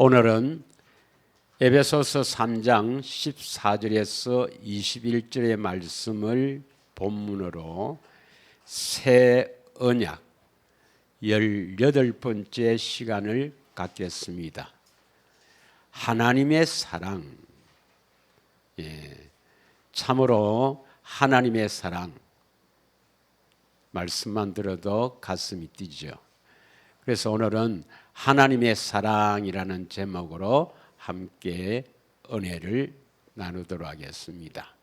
오늘은 에베소서 3장 14절에서 21절의 말씀을 본문으로 새 언약 18번째 시간을 갖겠습니다. 하나님의 사랑, 참으로 하나님의 사랑, 말씀만 들어도 가슴이 뛰죠. 그래서 오늘은 하나님의 사랑이라는 제목으로 함께 은혜를 나누도록 하겠습니다.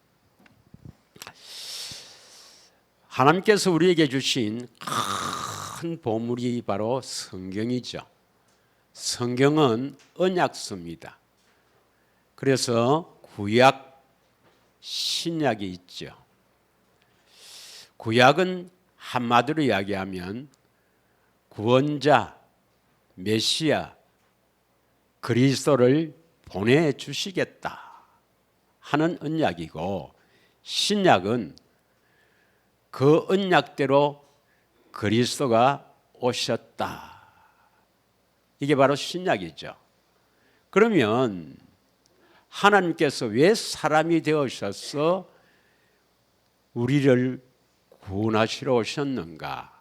하나님께서 우리에게 주신 큰 보물이 바로 성경이죠. 성경은 언약서입니다. 그래서 구약, 신약이 있죠. 구약은 한마디로 이야기하면 구원자, 메시아, 그리스도를 보내주시겠다 하는 언약이고, 신약은 그 언약대로 그리스도가 오셨다. 이게 바로 신약이죠. 그러면 하나님께서 왜 사람이 되어셔서 우리를 구원하시러 오셨는가?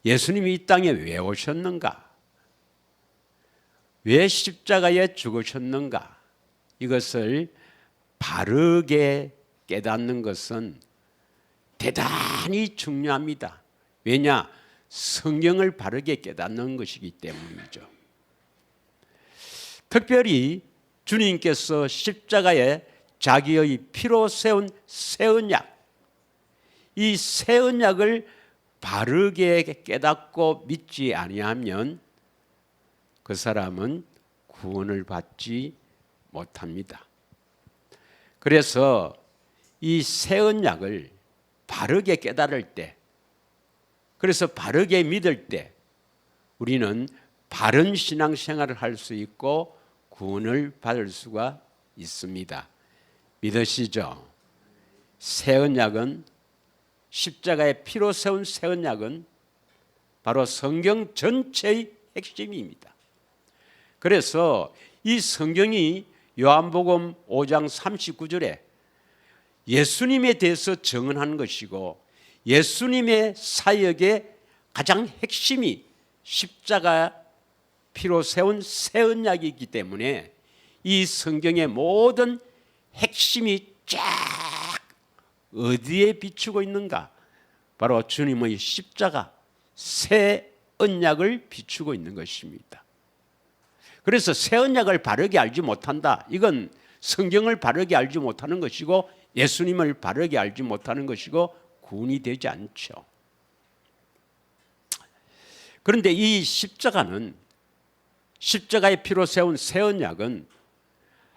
예수님이 이 땅에 왜 오셨는가? 왜 십자가에 죽으셨는가? 이것을 바르게 깨닫는 것은 대단히 중요합니다. 왜냐? 성경을 바르게 깨닫는 것이기 때문이죠. 특별히 주님께서 십자가에 자기의 피로 세운 새 언약, 이 새 언약을 바르게 깨닫고 믿지 아니하면 그 사람은 구원을 받지 못합니다. 그래서 이 새 언약을 바르게 깨달을 때, 그래서 바르게 믿을 때 우리는 바른 신앙생활을 할 수 있고 구원을 받을 수가 있습니다. 믿으시죠? 새 언약은, 십자가의 피로 세운 새 언약은 바로 성경 전체의 핵심입니다. 그래서 이 성경이 요한복음 5장 39절에 예수님에 대해서 증언한 것이고, 예수님의 사역의 가장 핵심이 십자가 피로 세운 새 언약이기 때문에 이 성경의 모든 핵심이 쫙 어디에 비추고 있는가? 바로 주님의 십자가, 새 언약을 비추고 있는 것입니다. 그래서 새 언약을 바르게 알지 못한다. 이건 성경을 바르게 알지 못하는 것이고, 예수님을 바르게 알지 못하는 것이고, 구원이 되지 않죠. 그런데 이 십자가는, 십자가의 피로 세운 새 언약은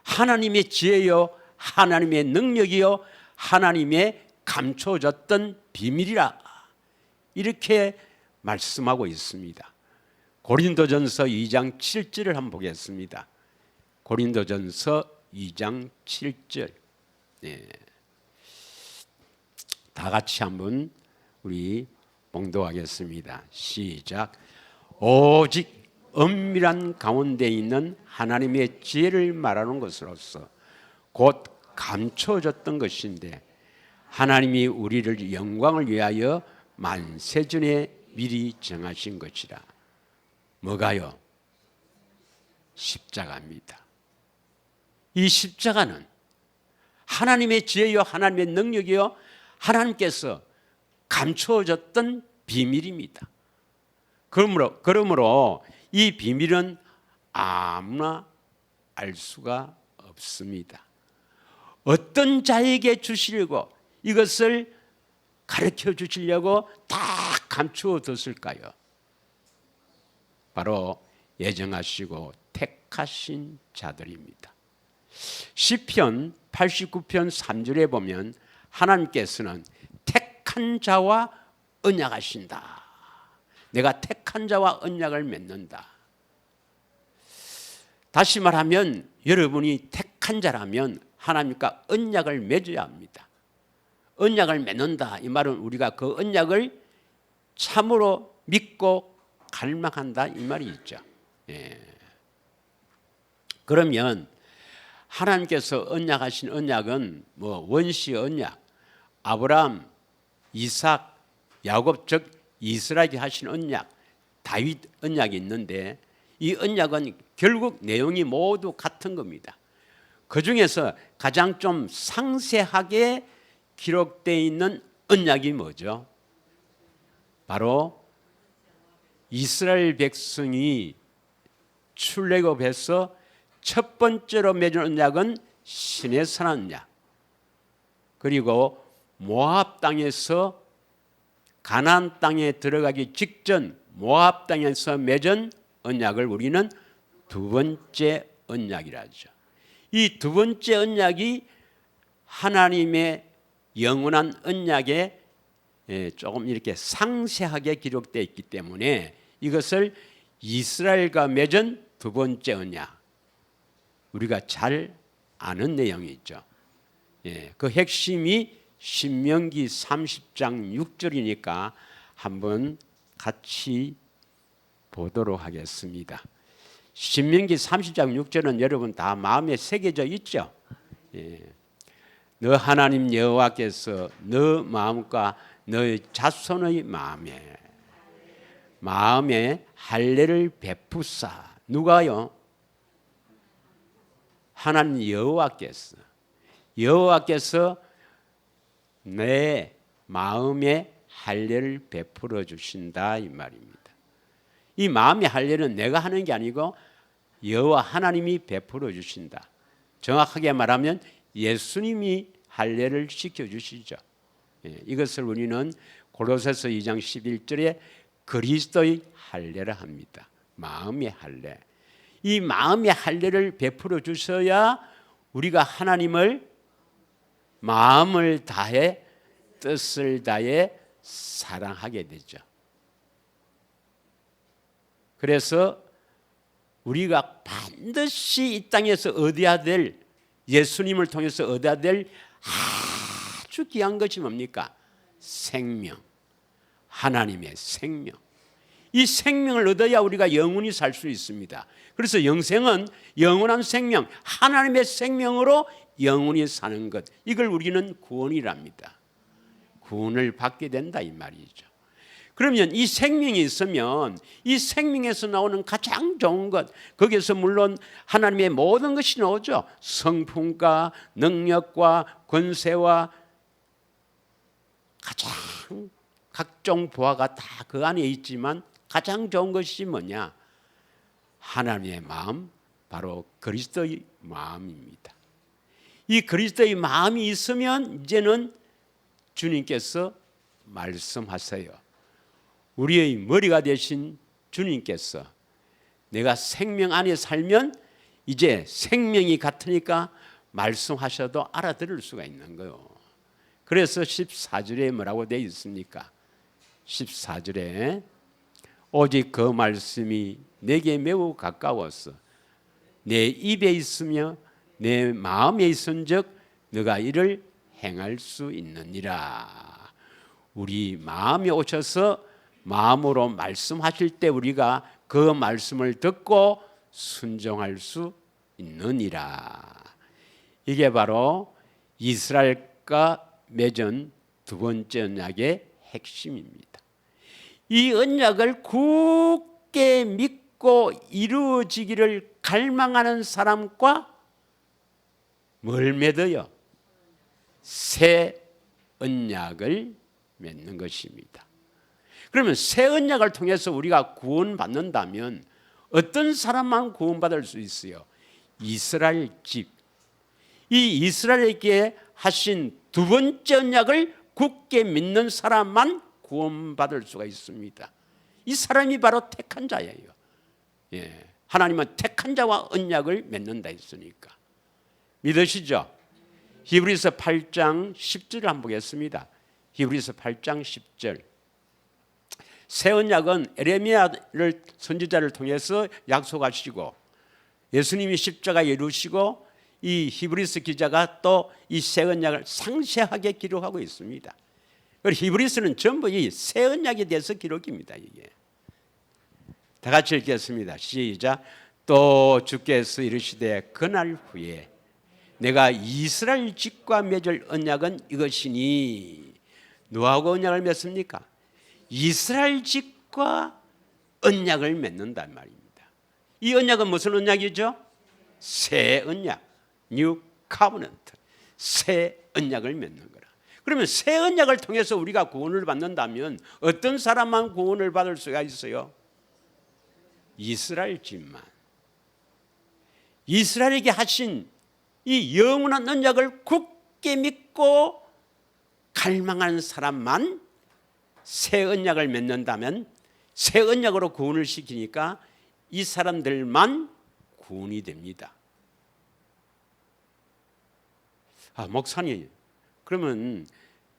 하나님의 지혜요, 하나님의 능력이요, 하나님의 감춰졌던 비밀이라, 이렇게 말씀하고 있습니다. 고린도전서 2장 7절을 한번 보겠습니다. 고린도전서 2장 7절. 다 같이 한번 우리 봉독하겠습니다. 시작. 오직 엄밀한 가운데 있는 하나님의 지혜를 말하는 것으로서 곧 감춰졌던 것인데, 하나님이 우리를 영광을 위하여 만세전에 미리 정하신 것이라. 뭐가요? 십자가입니다. 이 십자가는 하나님의 지혜요, 하나님의 능력이요, 하나님께서 감춰졌던 비밀입니다. 그러므로 이 비밀은 아무나 알 수가 없습니다. 어떤 자에게 주시려고 이것을 가르쳐 주시려고 다 감추어 뒀을까요? 바로 예정하시고 택하신 자들입니다. 시편 89편 3절에 보면 하나님께서는 택한 자와 언약하신다. 내가 택한 자와 언약을 맺는다. 다시 말하면 여러분이 택한 자라면 하나님과 언약을 맺어야 합니다. 언약을 맺는다. 이 말은 우리가 그 언약을 참으로 믿고 갈망한다 이 말이 있죠. 그러면 하나님께서 언약하신 언약은 뭐 원시 언약, 아브라함, 이삭, 야곱 즉 이스라엘이 하신 언약, 다윗 언약이 있는데 이 언약은 결국 내용이 모두 같은 겁니다. 그 중에서 가장 좀 상세하게 기록되어 있는 언약이 뭐죠? 바로 이스라엘 백성이 출애굽해서 첫 번째로 맺은 언약은 시내산 언약, 그리고 모압 땅에서 가나안 땅에 들어가기 직전 모압 땅에서 맺은 언약을 우리는 두 번째 언약이라 하죠. 이 두 번째 언약이 하나님의 영원한 언약에 조금 이렇게 상세하게 기록되어 있기 때문에 이것을 이스라엘과 맺은 두 번째 언약, 우리가 잘 아는 내용이죠. 그 핵심이 신명기 30장 6절이니까 한번 같이 보도록 하겠습니다. 신명기 30장 6절은 여러분 다 마음에 새겨져 있죠. 너 하나님 여호와께서 너 마음과 너의 자손의 마음에 할례를 베푸사. 누가요? 하나님 여호와께서 내 마음에 할례를 베풀어 주신다 이 말입니다. 이 마음의 할례는 내가 하는 게 아니고 여호와 하나님이 베풀어 주신다. 정확하게 말하면 예수님이 할례를 시켜 주시죠. 이것을 우리는 고로새서 2장 11절에 그리스도의 할례라 합니다. 마음의 할례. 이 마음의 할례를 베풀어 주셔야 우리가 하나님을 마음을 다해 뜻을 다해 사랑하게 되죠. 그래서 우리가 반드시 이 땅에서 얻어야 될, 예수님을 통해서 얻어야 될 아주 귀한 것이 뭡니까? 생명. 하나님의 생명. 이 생명을 얻어야 우리가 영원히 살 수 있습니다. 그래서 영생은 영원한 생명, 하나님의 생명으로 영원히 사는 것, 이걸 우리는 구원이랍니다. 구원을 받게 된다 이 말이죠. 그러면 이 생명이 있으면 이 생명에서 나오는 가장 좋은 것, 거기에서 물론 하나님의 모든 것이 나오죠. 성품과 능력과 권세와 가장 각종 보화가 다 그 안에 있지만 가장 좋은 것이 뭐냐? 하나님의 마음, 바로 그리스도의 마음입니다. 이 그리스도의 마음이 있으면 이제는 주님께서 말씀하세요. 우리의 머리가 되신 주님께서 내가 생명 안에 살면 이제 생명이 같으니까 말씀하셔도 알아들을 수가 있는 거예요. 그래서 14절에 뭐라고 되어 있습니까? 14절에 오직 그 말씀이 내게 매우 가까워서 내 입에 있으며 내 마음에 있은즉 너가 이를 행할 수 있느니라. 우리 마음에 오셔서 마음으로 말씀하실 때 우리가 그 말씀을 듣고 순종할 수 있느니라. 이게 바로 이스라엘과 맺은 두 번째 언약의 핵심입니다. 이 언약을 굳게 믿고 이루어지기를 갈망하는 사람과 뭘 맺어요? 새 언약을 맺는 것입니다. 그러면 새 언약을 통해서 우리가 구원받는다면 어떤 사람만 구원받을 수 있어요? 이스라엘 집. 이 이스라엘에게 하신 두 번째 언약을 굳게 믿는 사람만 구원받을 수가 있습니다. 이 사람이 바로 택한 자예요. 하나님은 택한 자와 언약을 맺는다 했으니까. 믿으시죠? 히브리서 8장 10절을 한번 보겠습니다. 히브리서 8장 10절. 새 언약은 에레미야를 선지자를 통해서 약속하시고 예수님이 십자가에 이루시고 이 히브리서 기자가 또 이 새 언약을 상세하게 기록하고 있습니다. 그리고 히브리서는 전부 이 새 언약에 대해서 기록입니다. 이게 다 같이 읽겠습니다. 시작. 또 주께서 이르시되 그날 후에 내가 이스라엘 집과 맺을 언약은 이것이니. 누구하고 언약을 맺습니까? 이스라엘 집과 언약을 맺는단 말입니다. 이 언약은 무슨 언약이죠? 새 언약, New Covenant, 새 언약을 맺는 거라. 그러면 새 언약을 통해서 우리가 구원을 받는다면 어떤 사람만 구원을 받을 수가 있어요? 이스라엘 집만. 이스라엘에게 하신 이 영원한 언약을 굳게 믿고 갈망하는 사람만 새 언약을 맺는다면, 새 언약으로 구원을 시키니까 이 사람들만 구원이 됩니다. 목사님, 그러면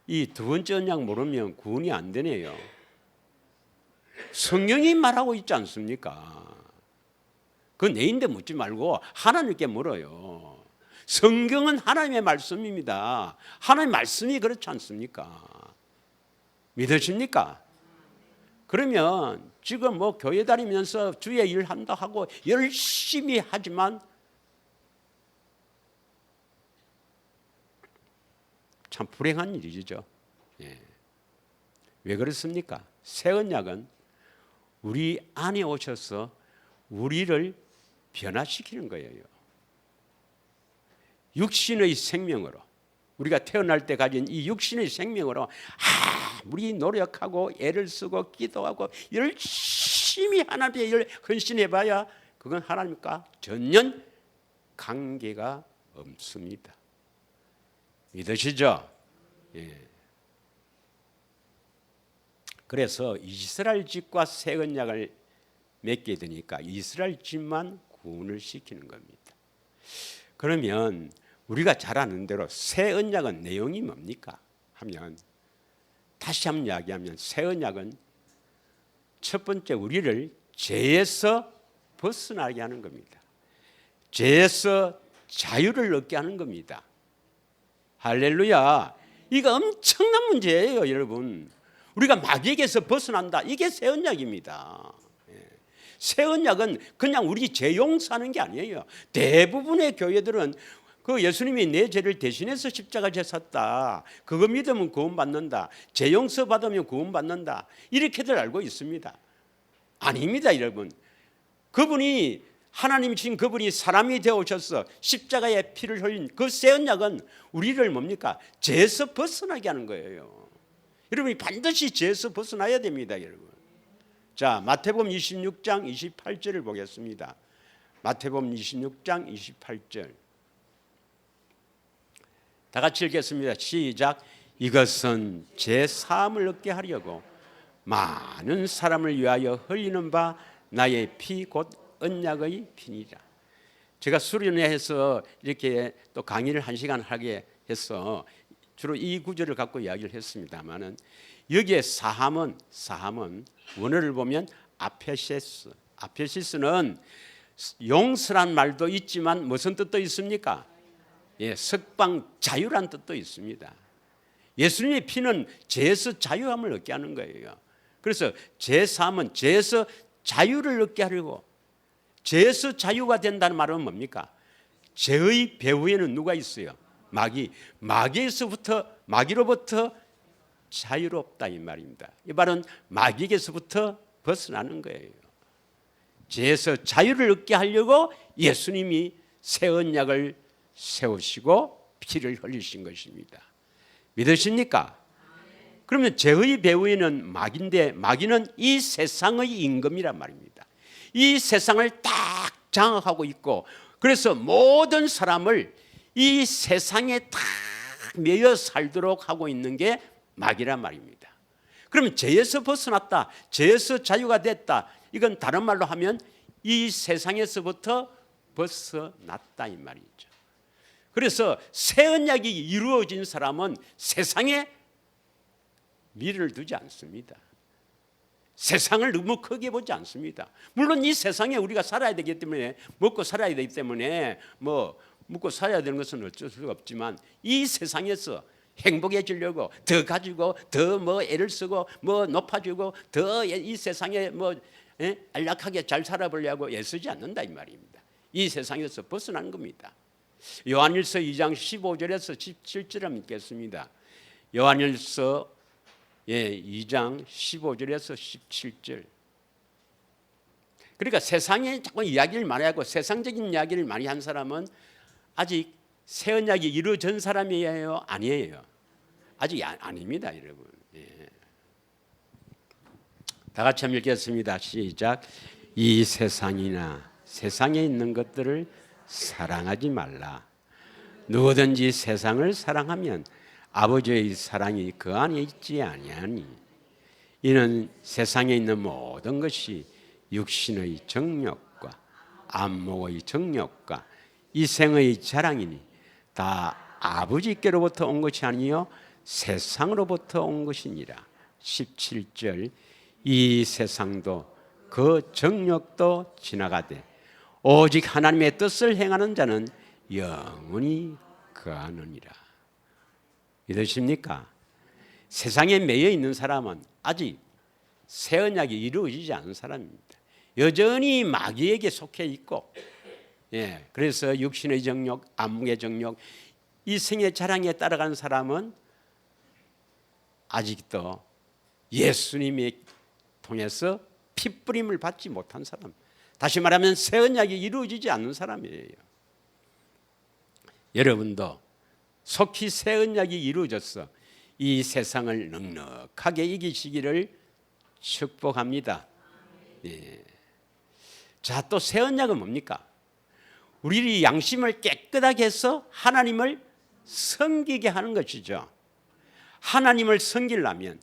이 두 번째 언약 모르면 구원이 안 되네요. 성경이 말하고 있지 않습니까? 그 내인데 묻지 말고 하나님께 물어요. 성경은 하나님의 말씀입니다. 하나님의 말씀이 그렇지 않습니까? 믿으십니까? 그러면 지금 뭐 교회 다니면서 주의 일 한다 하고 열심히 하지만 참 불행한 일이죠. 예. 왜 그렇습니까? 새 언약은 우리 안에 오셔서 우리를 변화시키는 거예요. 육신의 생명으로, 우리가 태어날 때 가진 이 육신의 생명으로 아무리 노력하고 애를 쓰고 기도하고 열심히 하나님의 일 헌신해봐야 그건 하나님과 전혀 관계가 없습니다. 믿으시죠? 예. 그래서 이스라엘 집과 새 언약을 맺게 되니까 이스라엘 집만 구원을 시키는 겁니다. 그러면 우리가 잘 아는 대로 새 언약은 내용이 뭡니까? 하면 다시 한번 이야기하면 새 언약은 첫 번째 우리를 죄에서 벗어나게 하는 겁니다. 죄에서 자유를 얻게 하는 겁니다. 할렐루야. 이거 엄청난 문제예요, 여러분. 우리가 마귀에게서 벗어난다. 이게 새 언약입니다. 새 언약은 그냥 우리 죄 용서하는 게 아니에요. 대부분의 교회들은 그 예수님이 내 죄를 대신해서 십자가에 섰다. 그거 믿으면 구원받는다. 죄 용서 받으면 구원받는다. 이렇게들 알고 있습니다. 아닙니다, 여러분. 그분이 하나님이신 그분이 사람이 되어 오셔서 십자가에 피를 흘린 그 새 언약은 우리를 뭡니까? 죄에서 벗어나게 하는 거예요. 여러분이 반드시 죄에서 벗어나야 됩니다, 여러분. 자, 마태복음 26장 28절을 보겠습니다. 마태복음 26장 28절. 다 같이 읽겠습니다. 시작. 이것은 제 사함을 얻게 하려고 많은 사람을 위하여 흘리는 바 나의 피 곧 언약의 피니라. 제가 수련회에서 이렇게 또 강의를 1시간 하게 해서 주로 이 구절을 갖고 이야기를 했습니다만은 여기에 사함은 원어를 보면 아페시스는 용서란 말도 있지만 무슨 뜻도 있습니까? 예, 석방 자유란 뜻도 있습니다. 예수님의 피는 죄에서 자유함을 얻게 하는 거예요. 그래서 죄사함은 죄에서 자유를 얻게 하려고, 죄에서 자유가 된다는 말은 뭡니까? 죄의 배후에는 누가 있어요? 마귀로부터 자유롭다 이 말입니다. 이 말은 마귀에게서부터 벗어나는 거예요. 죄에서 자유를 얻게 하려고 예수님이 새 언약을 세우시고 피를 흘리신 것입니다. 믿으십니까? 그러면 죄의 배후에는 마귀인데 마귀는 이 세상의 임금이란 말입니다. 이 세상을 딱 장악하고 있고, 그래서 모든 사람을 이 세상에 딱 매여 살도록 하고 있는 게 마귀란 말입니다. 그러면 죄에서 벗어났다, 죄에서 자유가 됐다, 이건 다른 말로 하면 이 세상에서부터 벗어났다 이 말이죠. 그래서 새 언약이 이루어진 사람은 세상에 미래를 두지 않습니다. 세상을 너무 크게 보지 않습니다. 물론 이 세상에 우리가 살아야 되기 때문에, 먹고 살아야 되기 때문에 뭐 먹고 살아야 되는 것은 어쩔 수가 없지만, 이 세상에서 행복해지려고 더 가지고 더 뭐 애를 쓰고 뭐 높아지고 더 이 세상에 뭐 안락하게 잘 살아보려고 애쓰지 않는다 이 말입니다. 이 세상에서 벗어난 겁니다. 요한일서 2장 15절에서 17절 한번 읽겠습니다. 요한일서 2장 15절에서 17절. 그러니까 세상에 자꾸 이야기를 많이 하고 세상적인 이야기를 많이 한 사람은 아직 새 언약이 이루어진 사람이에요? 아니에요. 아직 아닙니다, 여러분. 다 같이 한번 읽겠습니다. 시작. 이 세상이나 세상에 있는 것들을 사랑하지 말라. 누구든지 세상을 사랑하면 아버지의 사랑이 그 안에 있지 아니하니. 이는 세상에 있는 모든 것이 육신의 정욕과 안목의 정욕과 이생의 자랑이니 다 아버지께로부터 온 것이 아니요 세상으로부터 온 것이니라. 17절. 이 세상도 그 정욕도 지나가되 오직 하나님의 뜻을 행하는 자는 영원히 거하느니라. 믿으십니까? 세상에 매여 있는 사람은 아직 새 언약이 이루어지지 않은 사람입니다. 여전히 마귀에게 속해 있고, 그래서 육신의 정욕, 안목의 정욕, 이생의 자랑에 따라가는 사람은 아직도 예수님이 통해서 핏부림을 받지 못한 사람, 다시 말하면 새 언약이 이루어지지 않는 사람이에요. 여러분도 속히 새 언약이 이루어져서 이 세상을 넉넉하게 이기시기를 축복합니다. 자, 또 새 언약은 뭡니까? 우리 양심을 깨끗하게 해서 하나님을 섬기게 하는 것이죠. 하나님을 섬기려면,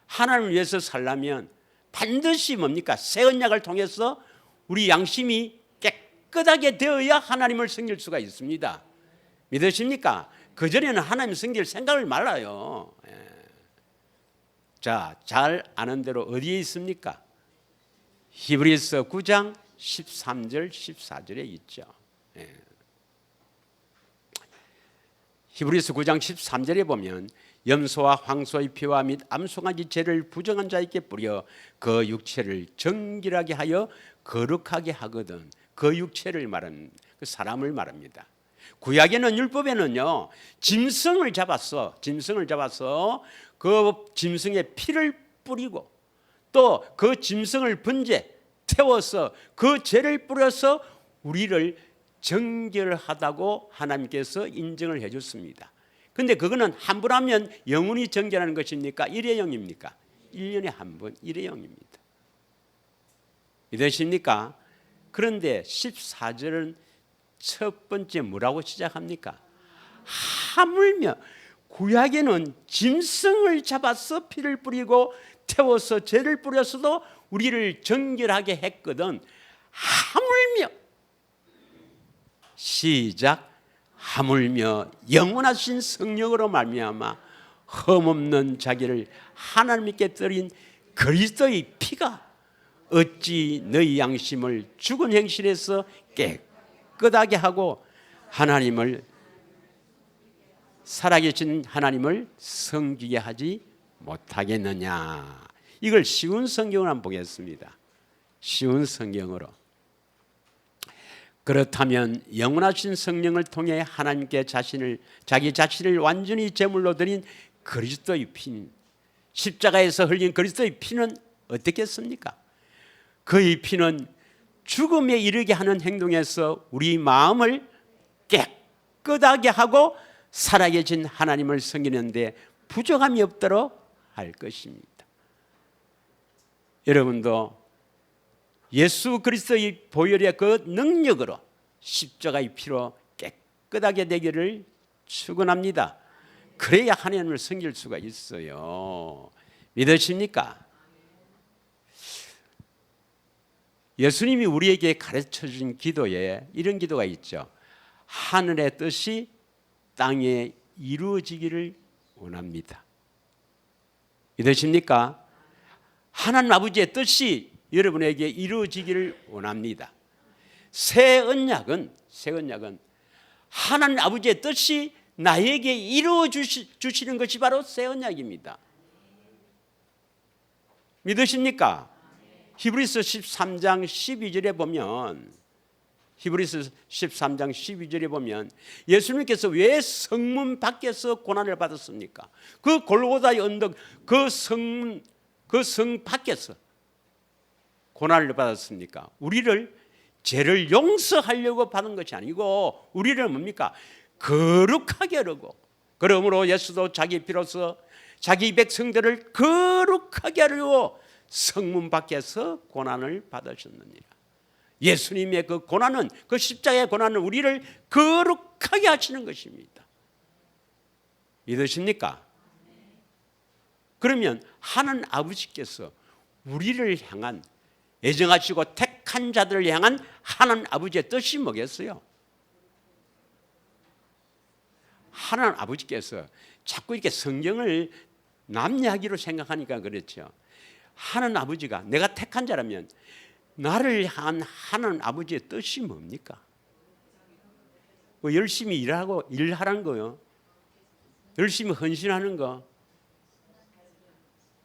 하나님을 위해서 살려면 반드시 뭡니까? 새 언약을 통해서 우리 양심이 깨끗하게 되어야 하나님을 섬길 수가 있습니다. 믿으십니까? 그전에는 하나님 섬길 생각을 말아요. 자, 잘 아는 대로 어디에 있습니까? 히브리서 9장 13절 14절에 있죠. 히브리서 9장 13절에 보면 염소와 황소의 피와 및 암송아지 죄를 부정한 자에게 뿌려 그 육체를 정결하게 하여 거룩하게 하거든. 그 육체를 말하는 그 사람을 말합니다. 구약에는 율법에는요, 짐승을 잡아서 그 짐승의 피를 뿌리고 또 그 짐승을 번제 태워서 그 죄를 뿌려서 우리를 정결하다고 하나님께서 인정을 해줬습니다. 그런데 그거는 한 번 하면 영원히 정결하는 것입니까? 일회용입니까? 1년에 한 번 일회용입니다. 믿으십니까? 그런데 14절은 첫 번째 뭐라고 시작합니까? 하물며 구약에는 짐승을 잡아서 피를 뿌리고 태워서 죄를 뿌려서도 우리를 정결하게 했거든. 하물며 시작. 하물며 영원하신 성령으로 말미암아 흠없는 자기를 하나님께 드린 그리스도의 피가 어찌 너희 양심을 죽은 행실에서 깨끗하게 하고 하나님을 살아계신 하나님을 섬기게 하지 못하겠느냐. 이걸 쉬운 성경으로 한번 보겠습니다. 쉬운 성경으로. 그렇다면 영원하신 성령을 통해 하나님께 자기 자신을 완전히 제물로 드린 그리스도의 피, 십자가에서 흘린 그리스도의 피는 어떻겠습니까? 그의 피는 죽음에 이르게 하는 행동에서 우리 마음을 깨끗하게 하고 살아계신 하나님을 섬기는데 부족함이 없도록 할 것입니다. 여러분도 예수 그리스도의 보혈의 그 능력으로 십자가의 피로 깨끗하게 되기를 축원합니다. 그래야 하나님을 섬길 수가 있어요. 믿으십니까? 예수님이 우리에게 가르쳐준 기도에 이런 기도가 있죠. 하늘의 뜻이 땅에 이루어지기를 원합니다. 믿으십니까? 하나님 아버지의 뜻이 여러분에게 이루어지기를 원합니다. 새 언약은 하나님 아버지의 뜻이 나에게 이루어 주시는 것이 바로 새 언약입니다. 믿으십니까? 히브리서 13장 12절에 보면 히브리서 13장 12절에 보면 예수님께서 왜 성문 밖에서 고난을 받았습니까? 그 골고다의 언덕 그 성 밖에서 고난을 받았습니까? 우리를 죄를 용서하려고 받은 것이 아니고 우리를 뭡니까? 거룩하게 하려고. 그러므로 예수도 자기 피로서 자기 백성들을 거룩하게 하려고 성문 밖에서 고난을 받으셨느니라. 예수님의 그 고난은, 그 십자가의 고난은 우리를 거룩하게 하시는 것입니다. 믿으십니까? 그러면 하나님 아버지께서 우리를 향한, 애정하시고 택한 자들을 향한 하나님 아버지의 뜻이 뭐겠어요? 하나님 아버지께서 자꾸 이렇게 성경을 남 이야기로 생각하니까 그렇죠. 하나님 아버지가 내가 택한 자라면 나를 향한 하나님 아버지의 뜻이 뭡니까? 뭐 열심히 일하라는 거요. 열심히 헌신하는 거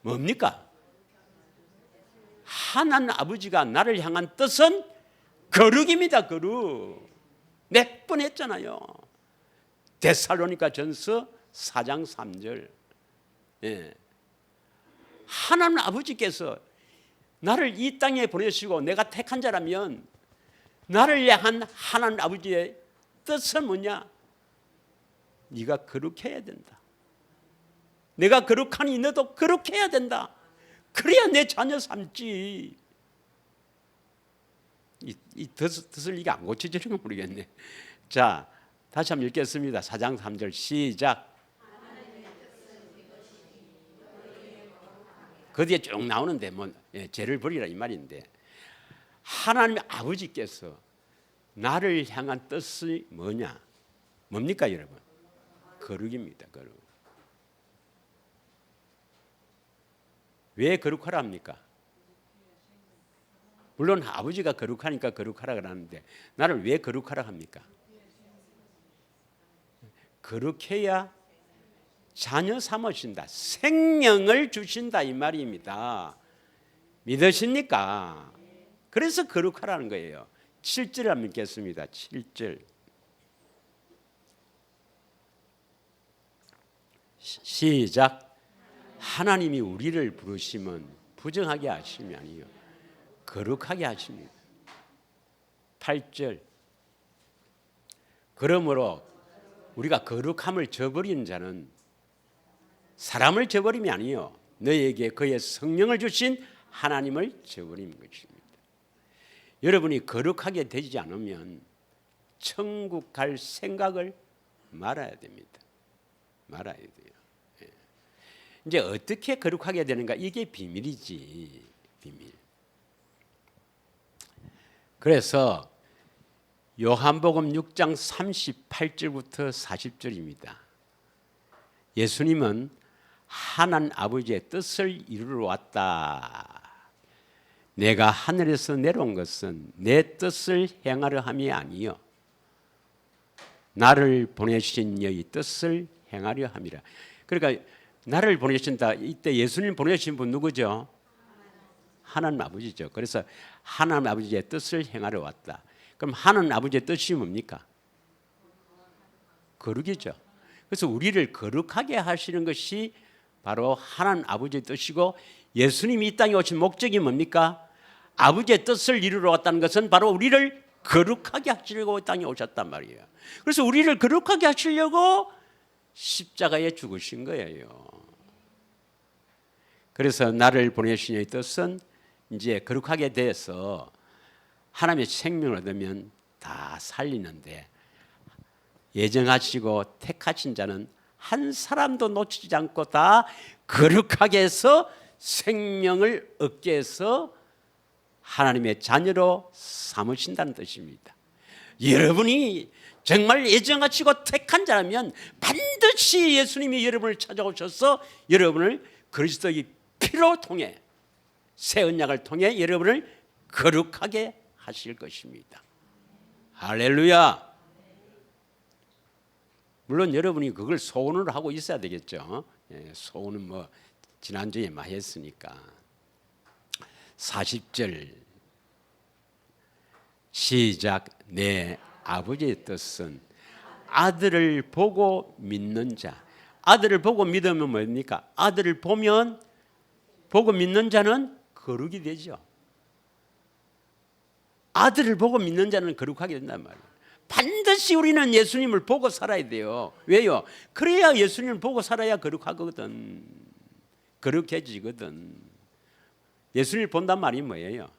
뭡니까? 하나님 아버지가 나를 향한 뜻은 거룩입니다. 거룩. 몇 번 했잖아요. 데살로니가 전서 4장 3절. 예. 하나님 아버지께서 나를 이 땅에 보내시고 내가 택한 자라면 나를 향한 하나님 아버지의 뜻은 뭐냐? 네가 거룩해야 된다. 내가 거룩하니 너도 거룩해야 된다. 그래야 내 자녀 삼지. 이 뜻을 이게 안 고쳐지는 거 모르겠네. 자, 다시 한번 읽겠습니다. 4장 3절 시작. 그 뒤에 쭉 나오는데 뭐 죄를 버리라 이 말인데, 하나님 아버지께서 나를 향한 뜻이 뭐냐? 뭡니까 여러분? 거룩입니다. 거룩. 왜 거룩하라 합니까? 물론 아버지가 거룩하니까 거룩하라 그러는데 나를 왜 거룩하라 합니까? 거룩해야 자녀 삼으신다. 생명을 주신다 이 말입니다. 믿으십니까? 그래서 거룩하라는 거예요. 7절 한번 읽겠습니다. 7절 시작. 하나님이 우리를 부르심은 부정하게 하심이 아니요 거룩하게 하십니다. 8절 그러므로 우리가 거룩함을 저버리는 자는 사람을 저버림이 아니요 너에게 그의 성령을 주신 하나님을 저버리는 것입니다. 여러분이 거룩하게 되지 않으면 천국 갈 생각을 말아야 됩니다. 말아야 돼요. 이제 어떻게 거룩하게 되는가? 이게 비밀이지. 비밀. 그래서 요한복음 6장 38절부터 40절입니다. 예수님은 하나님 아버지의 뜻을 이루러 왔다. 내가 하늘에서 내려온 것은 내 뜻을 행하려 함이 아니요 나를 보내신 이의 뜻을 행하려 함이라. 그러니까 나를 보내신다. 이때 예수님 보내신 분 누구죠? 하나님 아버지죠. 그래서 하나님 아버지의 뜻을 행하러 왔다. 그럼 하나님 아버지의 뜻이 뭡니까? 거룩이죠. 그래서 우리를 거룩하게 하시는 것이 바로 하나님 아버지의 뜻이고, 예수님이 이 땅에 오신 목적이 뭡니까? 아버지의 뜻을 이루러 왔다는 것은 바로 우리를 거룩하게 하시려고 이 땅에 오셨단 말이에요. 그래서 우리를 거룩하게 하시려고 십자가에 죽으신 거예요. 그래서 나를 보내신 이의 뜻은 이제 거룩하게 돼서 하나님의 생명을 얻으면 다 살리는데, 예정하시고 택하신 자는 한 사람도 놓치지 않고 다 거룩하게 해서 생명을 얻게 해서 하나님의 자녀로 삼으신다는 뜻입니다. 여러분이 정말 예정하시고 택한 자라면 반드시 예수님이 여러분을 찾아오셔서 여러분을 그리스도의 피로 통해, 새 언약을 통해 여러분을 거룩하게 하실 것입니다. 할렐루야. 물론 여러분이 그걸 소원으로 하고 있어야 되겠죠. 소원은 뭐 지난주에 많이 했으니까. 40절 시작. 내 아버지의 뜻은 아들을 보고 믿는 자. 아들을 보고 믿으면 뭡니까? 아들을 보고 믿는 자는 거룩이 되죠. 아들을 보고 믿는 자는 거룩하게 된단 말이에요. 반드시 우리는 예수님을 보고 살아야 돼요. 왜요? 그래야 예수님을 보고 살아야 거룩하거든. 거룩해지거든. 예수님을 본단 말이 뭐예요?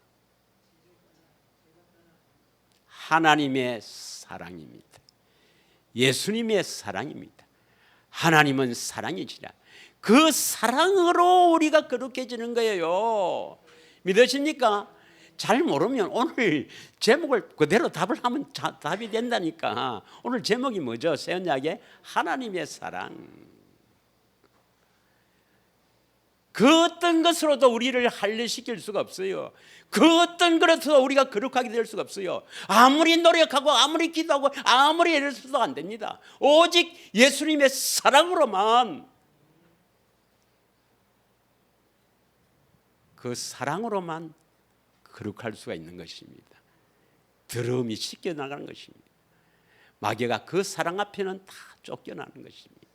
하나님의 사랑입니다. 예수님의 사랑입니다. 하나님은 사랑이시라. 그 사랑으로 우리가 거룩해지는 거예요. 믿으십니까? 잘 모르면 오늘 제목을 그대로 답을 하면 답이 된다니까. 오늘 제목이 뭐죠? 새 언약의 하나님의 사랑. 그 어떤 것으로도 우리를 할례시킬 수가 없어요. 그 어떤 것으로도 우리가 거룩하게 될 수가 없어요. 아무리 노력하고 아무리 기도하고 아무리 애를 써도 안 됩니다. 오직 예수님의 사랑으로만, 그 사랑으로만 거룩할 수가 있는 것입니다. 더러움이 씻겨나가는 것입니다. 마귀가 그 사랑 앞에는 다 쫓겨나는 것입니다.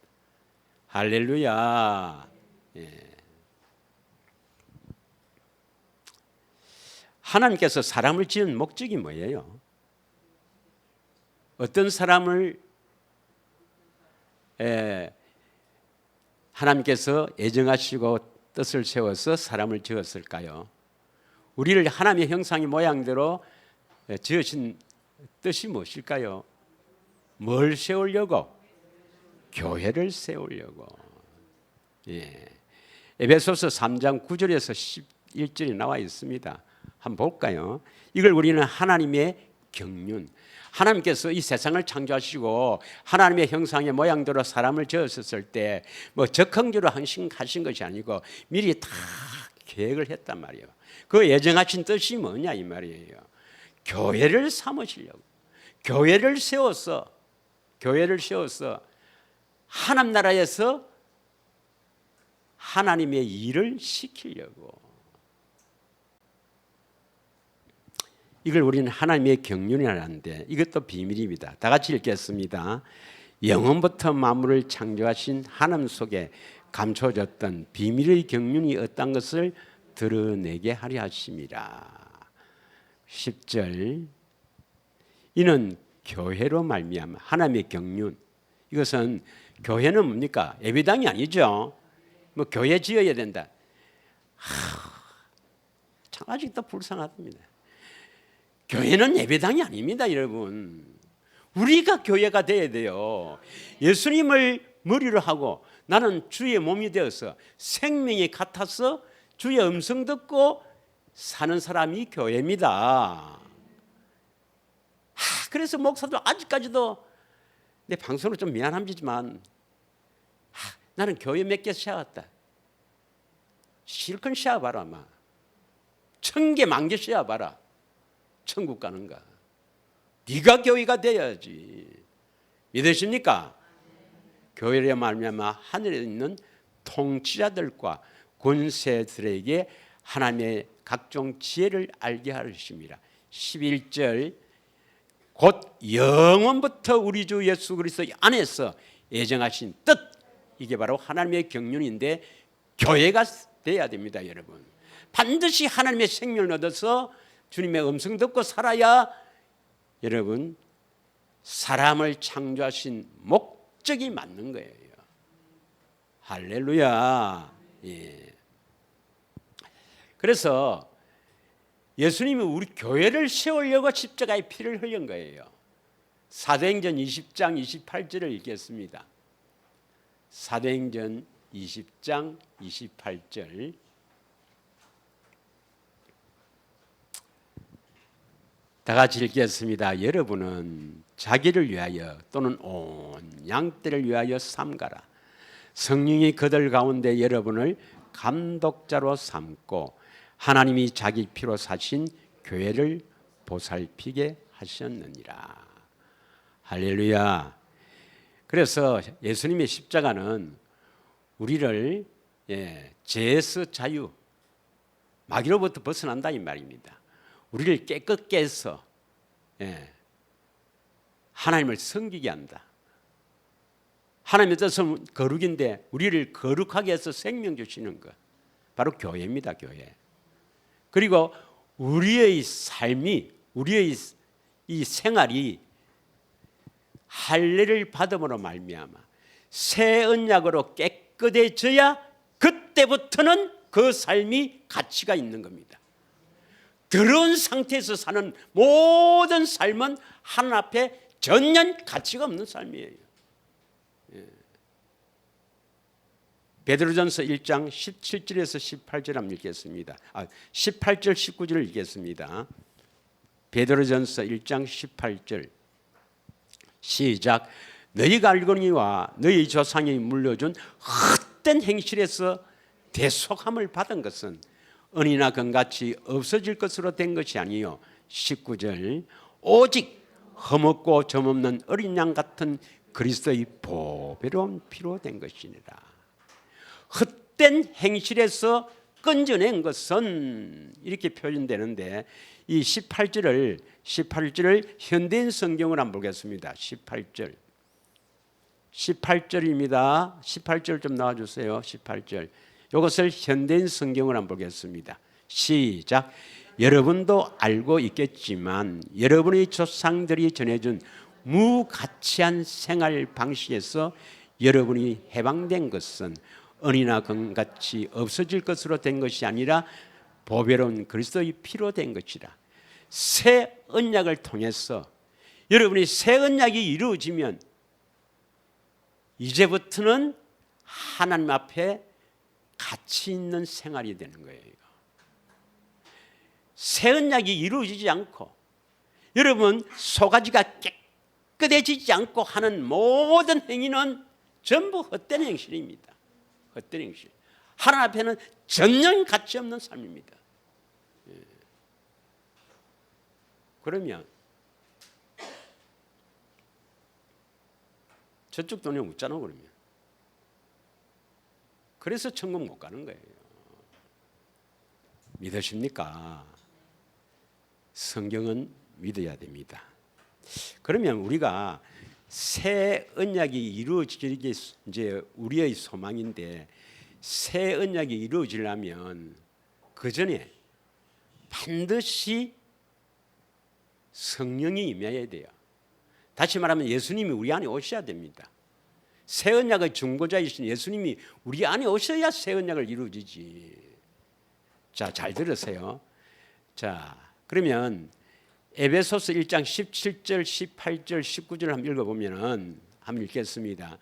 할렐루야. 예. 하나님께서 사람을 지은 목적이 뭐예요? 어떤 사람을 하나님께서 애정하시고 뜻을 세워서 사람을 지었을까요? 우리를 하나님의 형상의 모양대로 지으신 뜻이 무엇일까요? 뭘 세우려고? 교회를 세우려고. 예. 에베소서 3장 9절에서 11절이 나와 있습니다. 한번 볼까요? 이걸 우리는 하나님의 경륜, 하나님께서 이 세상을 창조하시고 하나님의 형상의 모양대로 사람을 지었을 때 뭐 적흥주로 하신 것이 아니고 미리 다 계획을 했단 말이에요. 그 예정하신 뜻이 뭐냐 이 말이에요. 교회를 삼으시려고, 교회를 세워서 하나님 나라에서 하나님의 일을 시키려고. 이걸 우리는 하나님의 경륜이라 하는데 이것도 비밀입니다. 다 같이 읽겠습니다. 영원부터 만물을 창조하신 하나님 속에 감춰졌던 비밀의 경륜이 어떤 것을 드러내게 하려 하심이라. 10절 이는 교회로 말미암아 하나님의 경륜. 이것은 교회는 뭡니까? 예배당이 아니죠. 뭐 교회 지어야 된다. 참 아직도 불쌍하답니다. 교회는 예배당이 아닙니다, 여러분. 우리가 교회가 돼야 돼요. 예수님을 머리로 하고 나는 주의 몸이 되어서 생명이 같아서 주의 음성 듣고 사는 사람이 교회입니다. 그래서 목사도 아직까지도 내 방송으로 좀 미안합니다만 나는 교회 몇 개 세웠다. 실컷 세워봐라. 1000개, 10,000개 세워봐라. 천국 가는가? 네가 교회가 돼야지. 믿으십니까? 교회를 말미암아 하늘에 있는 통치자들과 권세들에게 하나님의 각종 지혜를 알게 하심이라. 11절 곧 영원부터 우리 주 예수 그리스도 안에서 예정하신 뜻, 이게 바로 하나님의 경륜인데 교회가 돼야 됩니다, 여러분. 반드시 하나님의 생명을 얻어서 주님의 음성 듣고 살아야 여러분 사람을 창조하신 목적이 맞는 거예요. 할렐루야. 예. 그래서 예수님이 우리 교회를 세우려고 십자가의 피를 흘린 거예요. 사도행전 20장 28절을 읽겠습니다. 사도행전 20장 28절 다 같이 읽겠습니다. 여러분은 자기를 위하여 또는 온 양떼를 위하여 삼가라. 성령이 그들 가운데 여러분을 감독자로 삼고 하나님이 자기 피로 사신 교회를 보살피게 하셨느니라. 할렐루야. 그래서 예수님의 십자가는 우리를 죄에서 자유, 마귀로부터 벗어난다 이 말입니다. 우리를 깨끗게 해서 하나님을 섬기게 한다. 하나님의 뜻은 거룩인데 우리를 거룩하게 해서 생명 주시는 것, 바로 교회입니다. 교회. 그리고 우리의 삶이, 우리의 이 생활이 할례를 받음으로 말미암아 새 언약으로 깨끗해져야 그때부터는 그 삶이 가치가 있는 겁니다. 더러운 상태에서 사는 모든 삶은 하나님 앞에 전혀 가치가 없는 삶이에요. 베드로전서 1장 17절에서 18절 한번 읽겠습니다. 18절 19절을 읽겠습니다. 베드로전서 1장 18절 시작. 너희가 알거니와 너희 조상이 물려준 헛된 행실에서 대속함을 받은 것은 은이나 금같이 없어질 것으로 된 것이 아니요 19절 오직 흠없고 점없는 어린 양 같은 그리스도의 보배로운 피로 된 것이니라. 헛된 행실에서 건져낸 것은 이렇게 표현되는데 이 18절을 현대인 성경을 한번 보겠습니다. 18절입니다. 18절 좀 나와주세요. 18절. 이것을 현대인 성경을 한번 보겠습니다. 시작. 여러분도 알고 있겠지만 여러분의 조상들이 전해준 무가치한 생활 방식에서 여러분이 해방된 것은 은이나 금같이 없어질 것으로 된 것이 아니라 보배로운 그리스도의 피로 된 것이라. 새 언약을 통해서 여러분이 새 언약이 이루어지면 이제부터는 하나님 앞에 가치 있는 생활이 되는 거예요. 새 언약이 이루어지지 않고 여러분 소가지가 깨끗해지지 않고 하는 모든 행위는 전부 헛된 행실입니다. 헛된 행실. 하나님 앞에는 전혀 가치 없는 삶입니다. 그러면 저쪽 돈이 없잖아. 그러면 그래서 천국 못 가는 거예요. 믿으십니까? 성경은 믿어야 됩니다. 그러면 우리가 새 언약이 이루어지게 이제 우리의 소망인데 새 언약이 이루어지려면 그 전에 반드시 성령이 임해야 돼요. 다시 말하면 예수님이 우리 안에 오셔야 됩니다. 새 언약의 중보자이신 예수님이 우리 안에 오셔야 새 언약을 이루어지지. 자, 잘 들으세요. 자, 그러면 에베소서 1장 17절, 18절, 19절을 한번 읽어보면 한번 읽겠습니다.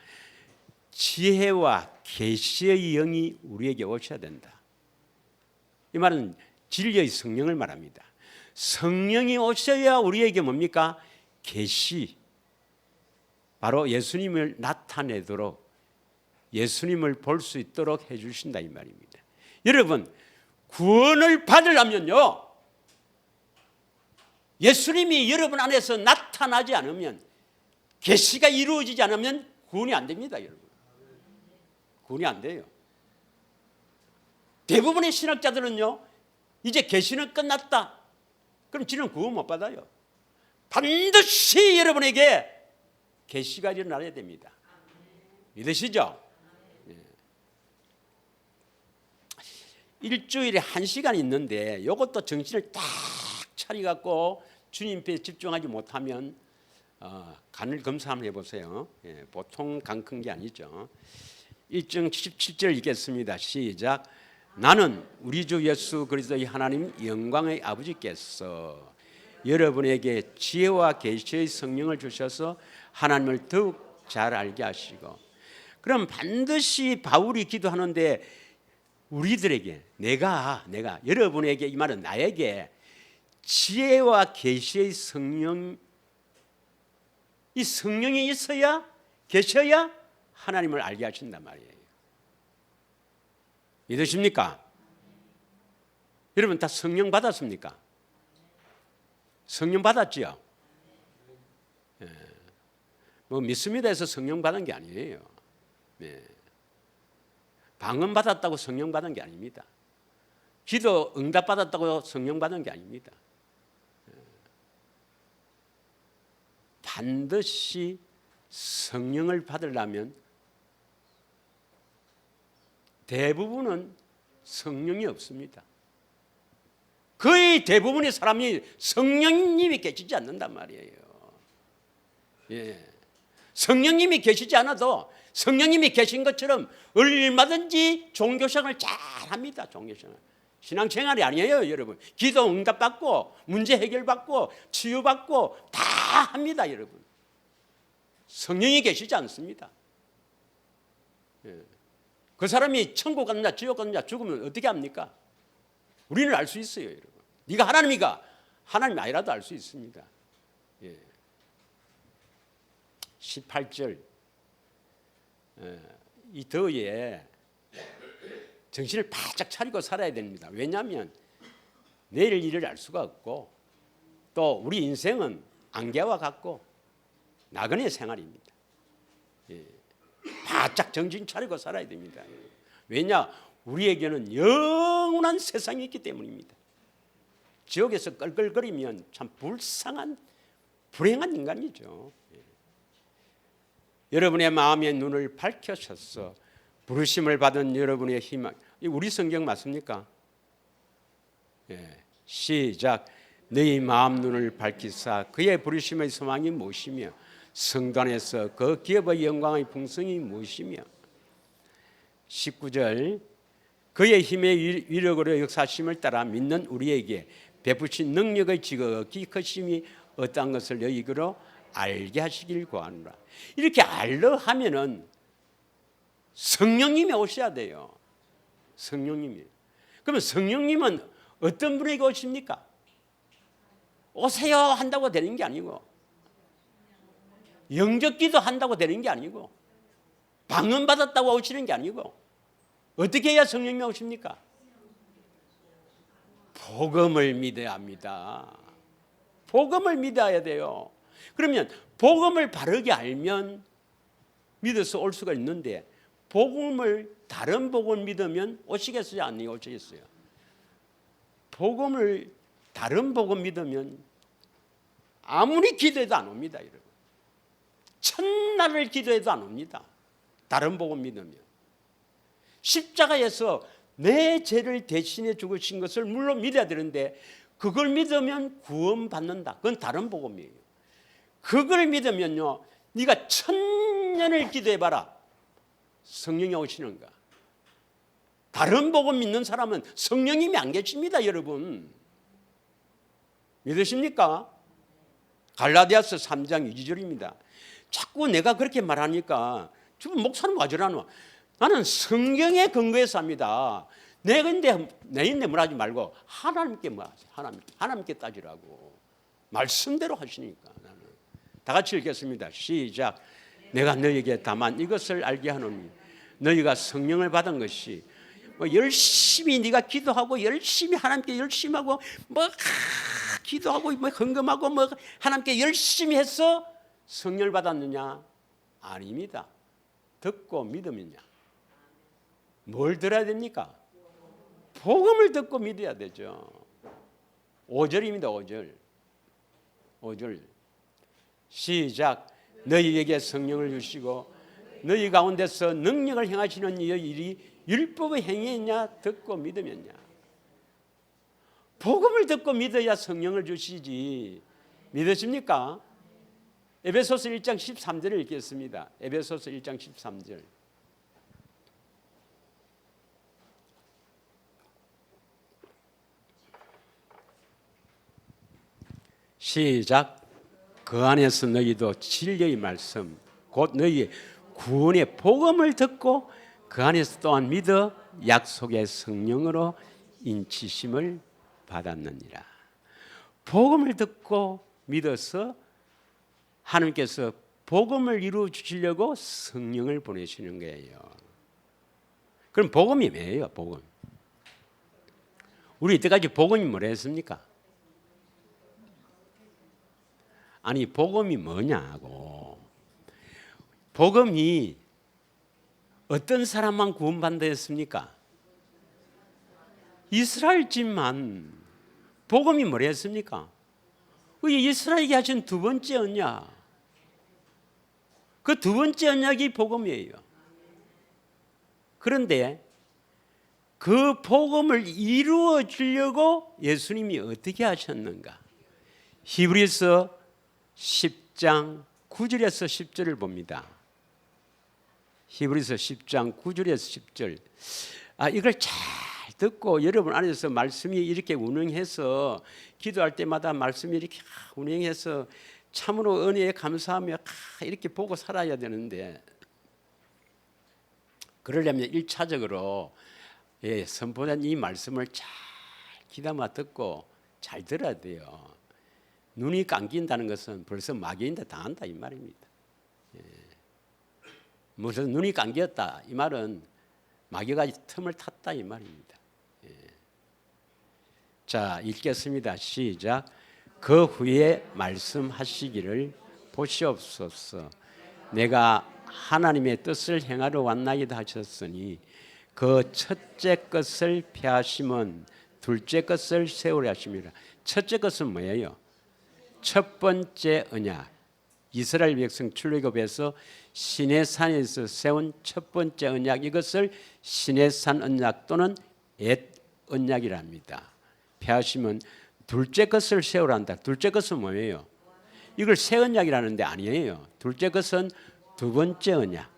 지혜와 계시의 영이 우리에게 오셔야 된다. 이 말은 진리의 성령을 말합니다. 성령이 오셔야 우리에게 뭡니까? 계시, 바로 예수님을 나타내도록 예수님을 볼 수 있도록 해주신다 이 말입니다. 여러분, 구원을 받으려면요, 예수님이 여러분 안에서 나타나지 않으면, 계시가 이루어지지 않으면 구원이 안 됩니다. 여러분, 구원이 안 돼요. 대부분의 신학자들은요, 이제 계시는 끝났다, 그럼 지는 구원 못 받아요. 반드시 여러분에게 계시가 일어나야 됩니다. 믿으시죠? 일주일에 1시간 있는데 이것도 정신을 딱 차려갖고 주님 앞에 집중하지 못하면 간을 검사 한번 해보세요. 보통 간 큰 게 아니죠. 1장 17절 읽겠습니다. 시작. 나는 우리 주 예수 그리스도의 하나님 영광의 아버지께서 여러분에게 지혜와 계시의 성령을 주셔서 하나님을 더욱 잘 알게 하시고. 그럼 반드시 바울이 기도하는데 우리들에게 내가 여러분에게, 이 말은 나에게 지혜와 계시의 성령, 이 성령이 있어야, 계셔야 하나님을 알게 하신단 말이에요. 믿으십니까? 여러분 다 성령 받았습니까? 성령 받았지요? 뭐 믿습니다 해서 성령 받은 게 아니에요. 방언 받았다고 성령 받은 게 아닙니다. 기도 응답받았다고 성령 받은 게 아닙니다. 반드시 성령을 받으려면 대부분은 성령이 없습니다. 거의 대부분의 사람이 성령님이 계시지 않는단 말이에요. 예. 성령님이 계시지 않아도 성령님이 계신 것처럼 얼마든지 종교생활을 잘 합니다. 종교생활. 신앙생활이 아니에요, 여러분. 기도 응답받고 문제 해결받고 치유받고 다 합니다, 여러분. 성령이 계시지 않습니다. 예. 그 사람이 천국 갔느냐 지옥 갔느냐 죽으면 어떻게 합니까? 우리는 알 수 있어요, 여러분. 네가 하나님이가 하나님 아니라도 알 수 있습니다. 예. 18절 이 더위에 정신을 바짝 차리고 살아야 됩니다. 왜냐하면 내일 일을 알 수가 없고 또 우리 인생은 안개와 같고 나그네 생활입니다. 예. 바짝 정신 차리고 살아야 됩니다. 왜냐? 우리에게는 영원한 세상이 있기 때문입니다. 지옥에서 끌끌거리면 참 불쌍한 불행한 인간이죠. 예. 여러분의 마음의 눈을 밝혀셔서 부르심을 받은 여러분의 희망, 우리 성경 맞습니까? 예. 시작. 너희 마음 눈을 밝히사 그의 부르심의 소망이 무엇이며 성도 안에서 그 기업의 영광의 풍성이 무엇이며 19절 그의 힘의 위력으로 역사심을 따라 믿는 우리에게 베푸신 능력의 지극히 크심이 어떠한 것을 너희로 알게 하시길 구하노라. 이렇게 알려 하면은 성령님이 오셔야 돼요. 성령님이. 그러면 성령님은 어떤 분에게 오십니까? 오세요 한다고 되는 게 아니고 영접 기도한다고 되는 게 아니고 방언 받았다고 오시는 게 아니고 어떻게 해야 성령님이 오십니까? 복음을 믿어야 합니다. 복음을 믿어야 돼요. 그러면 복음을 바르게 알면 믿어서 올 수가 있는데 복음을 다른 복음을 믿으면 오시겠어요? 안 오시겠어요? 복음을 다른 복음 믿으면 아무리 기도해도 안 옵니다. 여러분. 천날을 기도해도 안 옵니다. 다른 복음 믿으면. 십자가에서 내 죄를 대신해 죽으신 것을 물론 믿어야 되는데 그걸 믿으면 구원받는다. 그건 다른 복음이에요. 그걸 믿으면요, 네가 천년을 기도해봐라. 성령이 오시는가. 다른 복음 믿는 사람은 성령님이 안 계십니다, 여러분. 믿으십니까? 갈라디아서 3장 2절입니다. 자꾸 내가 그렇게 말하니까 주변 목사님 와주라노. 나는 성경에 근거해서 합니다. 내 인내 뭐라지 말고 하나님께 뭐하세요? 하나님께 따지라고. 말씀대로 하시니까 나는. 다 같이 읽겠습니다. 시작. 내가 너희에게 다만 이것을 알게 하노니 너희가 성령을 받은 것이 뭐 열심히 네가 기도하고 열심히 하나님께 열심히 하고 뭐 기도하고 뭐 헌금하고 뭐 하나님께 열심히 해서 성령을 받았느냐? 아닙니다. 듣고 믿으면요. 뭘 들어야 됩니까? 복음을 듣고 믿어야 되죠. 5절입니다. 5절. 시작. 너희에게 성령을 주시고 너희 가운데서 능력을 행하시는 이 일이 율법의 행위였냐 듣고 믿으면냐. 복음을 듣고 믿어야 성령을 주시지. 믿으십니까? 에베소서 1장 13절을 읽겠습니다. 에베소서 1장 13절. 시작. 그 안에서 너희도 진리의 말씀 곧 너희의 구원의 복음을 듣고 그 안에서 또한 믿어 약속의 성령으로 인치심을 받았느니라. 복음을 듣고 믿어서 하나님께서 복음을 이루어 주시려고 성령을 보내시는 거예요. 그럼 복음이 뭐예요? 복음. 우리 이때까지 복음이 뭐라 했습니까? 아니 복음이 뭐냐고. 복음이 어떤 사람만 구원받는다 했습니까? 이스라엘 집만 복음이 뭐라 했습니까? 이스라엘에게 하신 두 번째 언약, 그 두 번째 언약이 복음이에요. 그런데 그 복음을 이루어 주려고 예수님이 어떻게 하셨는가? 히브리서 10장 9절에서 10절을 봅니다. 히브리서 10장 9절에서 10절. 이걸 잘 듣고 여러분 안에서 말씀이 이렇게 운행해서 기도할 때마다 말씀이 이렇게 운행해서 참으로 은혜에 감사하며 이렇게 보고 살아야 되는데, 그러려면 1차적으로 선포된 이 말씀을 잘 귀담아 듣고 잘 들어야 돼요. 눈이 감긴다는 것은 벌써 마귀인데 당한다 이 말입니다. 무슨 눈이 감겼다 이 말은 마귀가 틈을 탔다 이 말입니다. 자, 읽겠습니다. 시작. 그 후에 말씀하시기를 보시옵소서. 내가 하나님의 뜻을 행하러 왔나이다 하셨으니 그 첫째 것을 폐하시면 둘째 것을 세우려 하십니다. 첫째 것은 뭐예요? 첫 번째 언약. 이스라엘 백성 출애굽에서 시내산에서 세운 첫 번째 언약, 이것을 시내산 언약 또는 옛 언약이랍니다. 폐하시면 둘째 것을 세우란다. 둘째 것은 뭐예요? 이걸 새 언약이라는데 아니에요. 둘째 것은 두 번째 언약,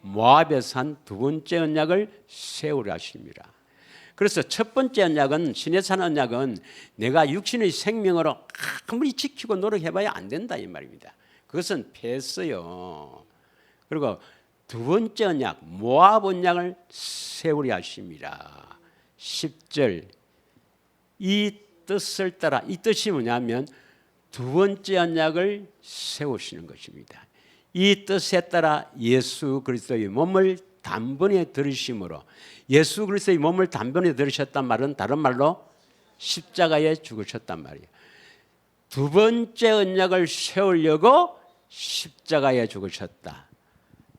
모압에서 한 두 번째 언약을 세우려 하십니다. 그래서 첫 번째 언약은, 시내산 언약은 내가 육신의 생명으로 아무리 지키고 노력해봐야 안 된다 이 말입니다. 그것은 폐했어요. 그리고 두 번째 언약, 모압 언약을 세우려 하십니다. 10절. 이 뜻을 따라, 이 뜻이 뭐냐면 두 번째 언약을 세우시는 것입니다. 이 뜻에 따라 예수 그리스도의 몸을 단번에 들으심으로, 예수 그리스도의 몸을 단번에 들으셨단 말은 다른 말로 십자가에 죽으셨단 말이에요. 두 번째 언약을 세우려고 십자가에 죽으셨다.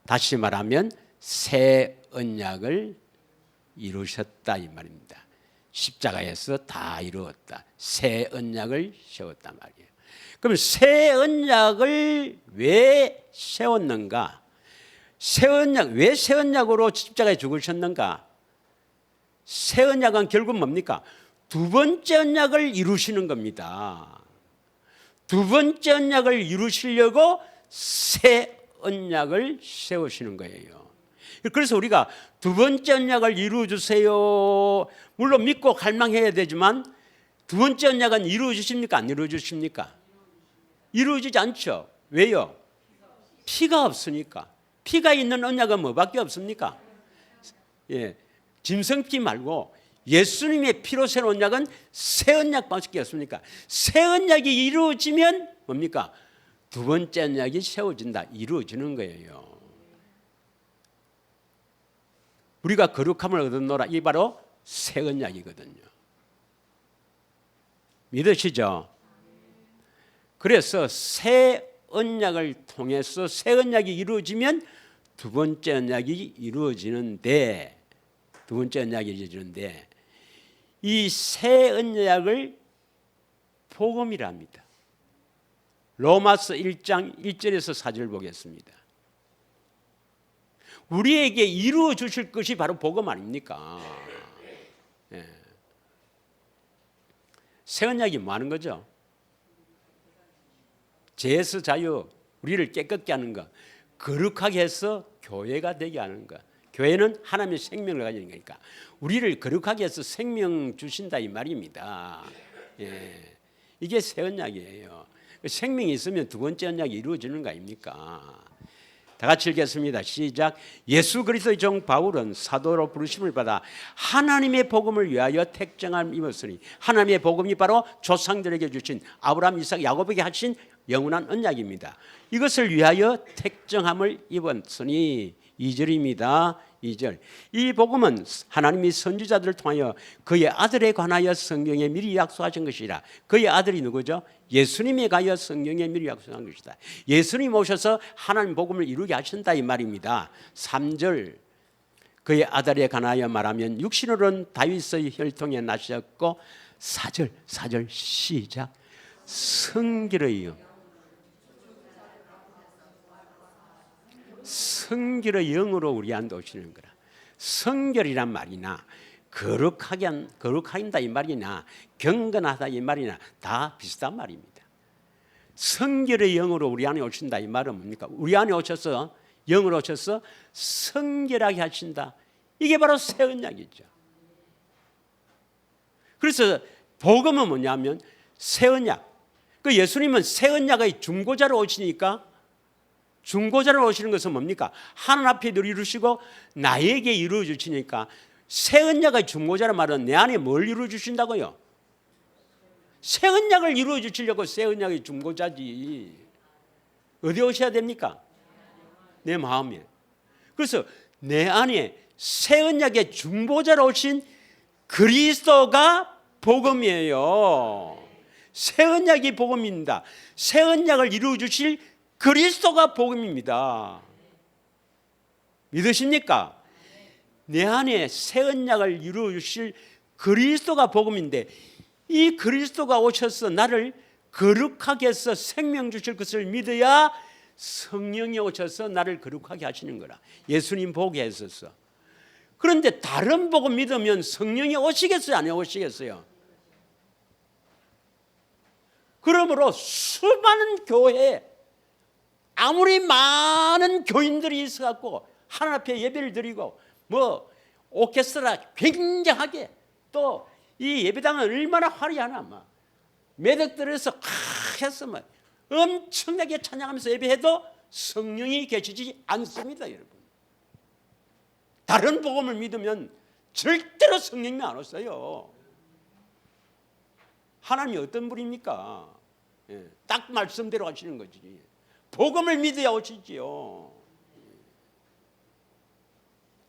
다시 말하면 새 언약을 이루셨다 이 말입니다. 십자가에서 다 이루었다. 새 언약을 세웠단 말이에요. 그럼 새 언약을 왜 세웠는가? 새 언약, 왜 새 언약으로 십자가에 죽으셨는가? 새 언약은 결국 뭡니까? 두 번째 언약을 이루시는 겁니다. 두 번째 언약을 이루시려고 새 언약을 세우시는 거예요. 그래서 우리가 두 번째 언약을 이루어 주세요. 물론 믿고 갈망해야 되지만 두 번째 언약은 이루어 주십니까? 안 이루어 주십니까? 이루어지지 않죠. 왜요? 피가 없으니까. 피가 있는 언약은 뭐밖에 없습니까? 짐승피 말고 예수님의 피로 세운 언약은 새 언약밖에 없습니까? 새 언약이 이루어지면 뭡니까? 두 번째 언약이 세워진다. 이루어지는 거예요. 우리가 거룩함을 얻었노라. 이 바로 새 언약이거든요. 믿으시죠? 그래서 새 언약을 통해서 새 언약이 이루어지면 두 번째 언약이 이루어지는데, 두 번째 언약이 이루어지는데 이 새 언약을 복음이라 합니다. 로마서 1장 1절에서 4절 보겠습니다. 우리에게 이루어 주실 것이 바로 복음 아닙니까? 새 언약이 뭐 하는 거죠? 죄에서 자유, 우리를 깨끗게 하는 것, 거룩하게 해서 교회가 되게 하는 것. 교회는 하나님의 생명을 가지는 거니까 우리를 거룩하게 해서 생명 주신다 이 말입니다. 이게 새 언약이에요. 생명이 있으면 두 번째 언약이 이루어지는 거 아닙니까? 다 같이 읽겠습니다. 시작. 예수 그리스도의 종 바울은 사도로 부르심을 받아 하나님의 복음을 위하여 택정함 입었으니, 하나님의 복음이 바로 조상들에게 주신 아브라함, 이삭, 야곱에게 하신 영원한 언약입니다. 이것을 위하여 택정함을 입었으니, 2절입니다. 2절. 이 복음은 하나님이 선지자들을 통하여 그의 아들에 관하여 성경에 미리 약속하신 것이라. 그의 아들이 누구죠? 예수님에 관하여 성경에 미리 약속한 것이다. 예수님 오셔서 하나님 복음을 이루게 하신다 이 말입니다. 3절. 그의 아들에 관하여 말하면 육신으로는 다윗의 혈통에 나셨고 4절 시작. 성결의 영, 성결의 영으로 우리한테 오시는 거라. 성결이란 말이나 거룩하다 이 말이나 경건하다 이 말이나 다 비슷한 말입니다. 성결의 영으로 우리 안에 오신다 이 말은 뭡니까? 우리 안에 오셔서 영으로 오셔서 성결하게 하신다. 이게 바로 새 언약이죠. 그래서 복음은 뭐냐면 새 언약. 그 예수님은 새 언약의 중보자로 오시니까, 중보자로 오시는 것은 뭡니까? 하나님 앞에 늘 이루시고 나에게 이루어 주시니까, 새 언약의 중보자란 말은 내 안에 뭘 이루어 주신다고요? 새 언약을 이루어 주시려고 새 언약의 중보자지. 어디 오셔야 됩니까? 내 마음에. 그래서 내 안에 새 언약의 중보자로 오신 그리스도가 복음이에요. 새 언약이 복음입니다. 새 언약을 이루어 주실 그리스도가 복음입니다. 믿으십니까? 내 안에 새 언약을 이루어 주실 그리스도가 복음인데, 이 그리스도가 오셔서 나를 거룩하게 해서 생명 주실 것을 믿어야 성령이 오셔서 나를 거룩하게 하시는 거라. 예수님 보게 했었어. 그런데 다른 복음 믿으면 성령이 오시겠어요? 안 오시겠어요? 그러므로 수많은 교회에 아무리 많은 교인들이 있어갖고 하나님 앞에 예배를 드리고 뭐 오케스트라 굉장하게, 또 이 예배당은 얼마나 화려하나, 막 매덕들에서 해서 막 엄청나게 찬양하면서 예배해도 성령이 계시지 않습니다, 여러분. 다른 복음을 믿으면 절대로 성령이 안 오세요. 하나님이 어떤 분입니까? 딱 말씀대로 하시는 거지. 복음을 믿어야 오시지요.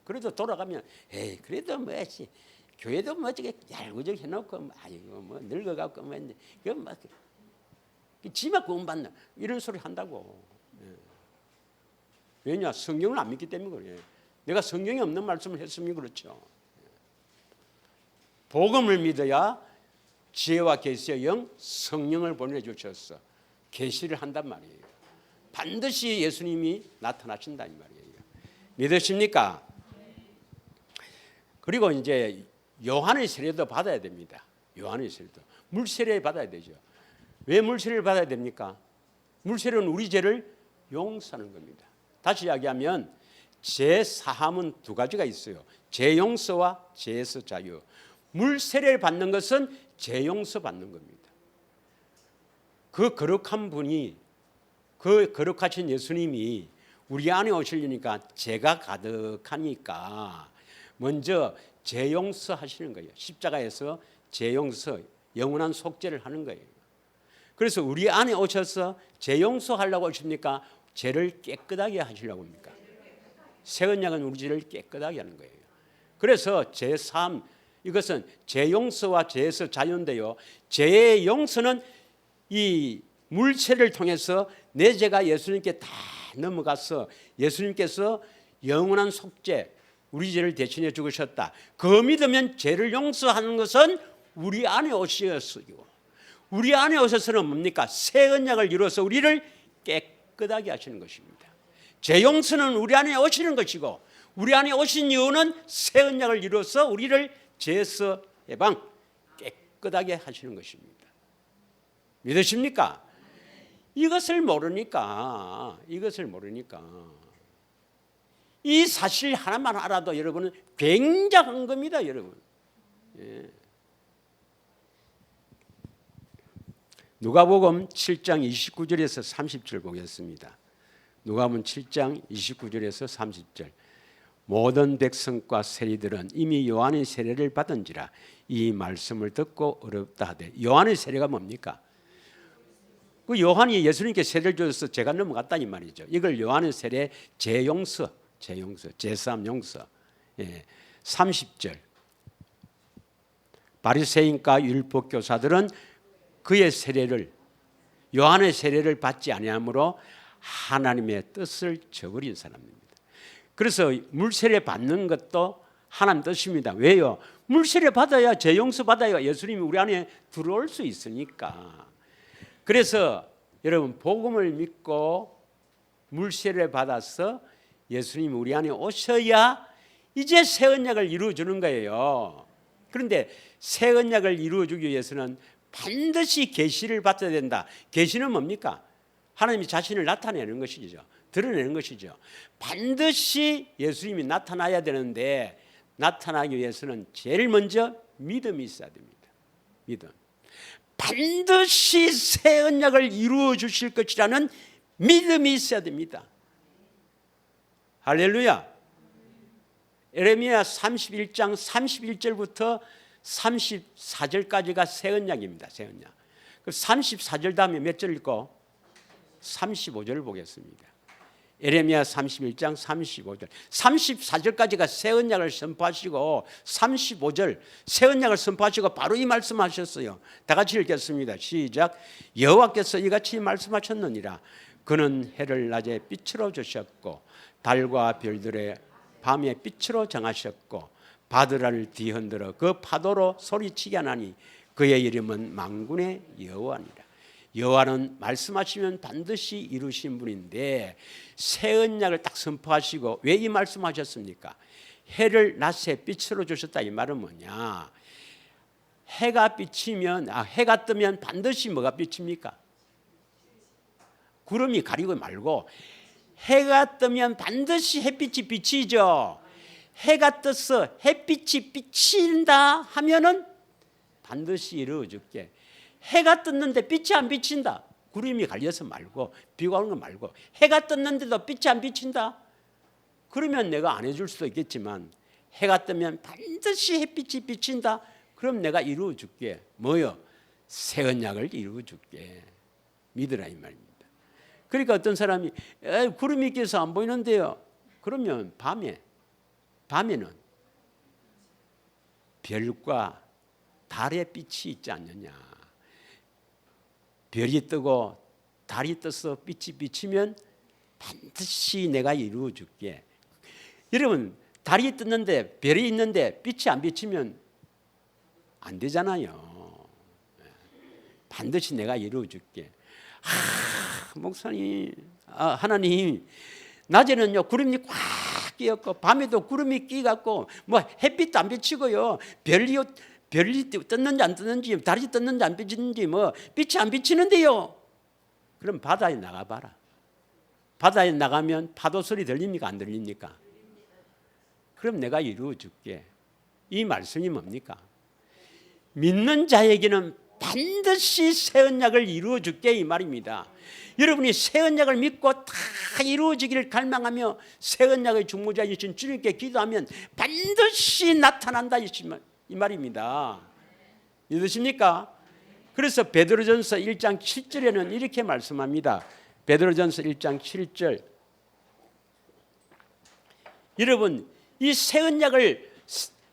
그래도 돌아가면 에이 그래도 뭐지, 교회도 뭐 저게 얄구적 해놓고 아이고 뭐 늙어갖고 뭐 그막 지만 구원받는 이런 소리 한다고. 왜냐? 성경을 안 믿기 때문에 그래. 내가 성경에 없는 말씀을 했으면 그렇죠. 복음을 믿어야 지혜와 계시의 영 성령을 보내주셔서 계시를 한단 말이에요. 반드시 예수님이 나타나신다 이 말이에요. 믿으십니까? 그리고 이제 요한의 세례도 받아야 됩니다. 요한의 세례도 물세례 받아야 되죠. 왜 물세례를 받아야 됩니까? 물세례는 우리 죄를 용서하는 겁니다. 다시 이야기하면 죄 사함은 두 가지가 있어요. 죄 용서와 죄에서 자유. 물세례를 받는 것은 죄 용서 받는 겁니다. 그 거룩한 분이, 그 거룩하신 예수님이 우리 안에 오시려니까 죄가 가득하니까 먼저 죄 용서 하시는 거예요. 십자가에서 죄 용서, 영원한 속죄를 하는 거예요. 그래서 우리 안에 오셔서 죄 용서하려고 하십니까? 죄를 깨끗하게 하시려고 합니까? 새 언약은 우리 죄를 깨끗하게 하는 거예요. 그래서 죄 사함, 이것은 죄 용서와 죄에서 자유인데요. 죄의 용서는 이 물세를 통해서 내 죄가 예수님께 다 넘어가서 예수님께서 영원한 속죄, 우리 죄를 대신해 죽으셨다. 그 믿으면 죄를 용서하는 것은 우리 안에 오시었어요. 우리 안에 오셔서는 뭡니까? 새 언약을 이루어서 우리를 깨끗하게 하시는 것입니다. 죄 용서는 우리 안에 오시는 것이고, 우리 안에 오신 이유는 새 언약을 이루어서 우리를 죄에서 해방, 깨끗하게 하시는 것입니다. 믿으십니까? 이것을 모르니까 이 사실 하나만 알아도 여러분은 굉장한 겁니다, 여러분. 예. 누가복음 7장 29절에서 30절 보겠습니다. 누가복음 7장 29절에서 30절. 모든 백성과 세리들은 이미 요한의 세례를 받은지라 이 말씀을 듣고 어렵다 하되. 요한의 세례가 뭡니까? 그 요한이 예수님께 세례를 줘서 죄가 넘어갔다 이 말이죠. 이걸 요한의 세례 죄용서, 죄사함 용서. 예. 30절. 바리새인과 율법교사들은 그의 세례를, 요한의 세례를 받지 아니하므로 하나님의 뜻을 저버린 사람입니다. 그래서 물세례 받는 것도 하나님 뜻입니다. 왜요? 물세례 받아야 죄 용서 받아야 예수님이 우리 안에 들어올 수 있으니까. 그래서 여러분 복음을 믿고 물세례 받아서 예수님이 우리 안에 오셔야 이제 새 언약을 이루어주는 거예요. 그런데 새 언약을 이루어주기 위해서는 반드시 계시를 받아야 된다. 계시는 뭡니까? 하나님이 자신을 나타내는 것이죠. 드러내는 것이죠. 반드시 예수님이 나타나야 되는데 나타나기 위해서는 제일 먼저 믿음이 있어야 됩니다. 믿음. 반드시 새 언약을 이루어 주실 것이라는 믿음이 있어야 됩니다. 할렐루야. 예레미야 31장 31절부터 34절까지가 새 언약입니다. 새 언약. 그 34절 다음에 몇 절 읽고 35절을 보겠습니다. 예레미야 31장 35절 34절까지가 새 언약을 선포하시고 35절 새 언약을 선포하시고 바로 이 말씀하셨어요. 다 같이 읽겠습니다. 시작. 여호와께서 이같이 말씀하셨느니라. 그는 해를 낮에 빛으로 주셨고 달과 별들의 밤에 빛으로 정하셨고 바다를 뒤흔들어 그 파도로 소리치게 하나니 그의 이름은 만군의 여호와니라. 여호와는 말씀하시면 반드시 이루신 분인데 새 언약을 딱 선포하시고 왜 이 말씀하셨습니까? 해를 낮에 빛으로 주셨다. 이 말은 뭐냐? 해가 비치면 해가 뜨면 반드시 뭐가 비칩니까? 구름이 가리고 말고 해가 뜨면 반드시 햇빛이 비치죠. 해가 떠서 햇빛이 비친다 하면은 반드시 이루어줄게. 해가 떴는데 빛이 안 비친다. 구름이 갈려서 말고 비가 오는 거 말고 해가 떴는데도 빛이 안 비친다. 그러면 내가 안 해줄 수도 있겠지만 해가 뜨면 반드시 햇빛이 비친다. 그럼 내가 이루어줄게. 뭐요? 새 언약을 이루어줄게. 믿으라 이 말입니다. 그러니까 어떤 사람이 구름이 껴서 안 보이는데요. 그러면 밤에는 별과 달의 빛이 있지 않느냐. 별이 뜨고 달이 떠서 빛이 비치면 반드시 내가 이루어 줄게. 여러분 달이 떴는데 별이 있는데 빛이 안 비치면 안 되잖아요. 반드시 내가 이루어 줄게. 목사님, 하나님 낮에는요 구름이 꽉 끼었고 밤에도 구름이 끼갖고 뭐 햇빛도 안 비치고요 별이 떴는지 안 떴는지 달이 떴는지 안 비치는지 뭐 빛이 안 비치는데요. 그럼 바다에 나가봐라. 바다에 나가면 파도 소리 들립니까? 안 들립니까? 그럼 내가 이루어 줄게. 이 말씀이 뭡니까? 믿는 자에게는 반드시 새 언약을 이루어 줄게 이 말입니다. 여러분이 새 언약을 믿고 다 이루어지기를 갈망하며 새 언약의 중보자이신 주님께 기도하면 반드시 나타난다 이 말입니다. 믿으십니까? 그래서 베드로전서 1장 7절에는 이렇게 말씀합니다. 베드로전서 1장 7절. 여러분 이 새 언약을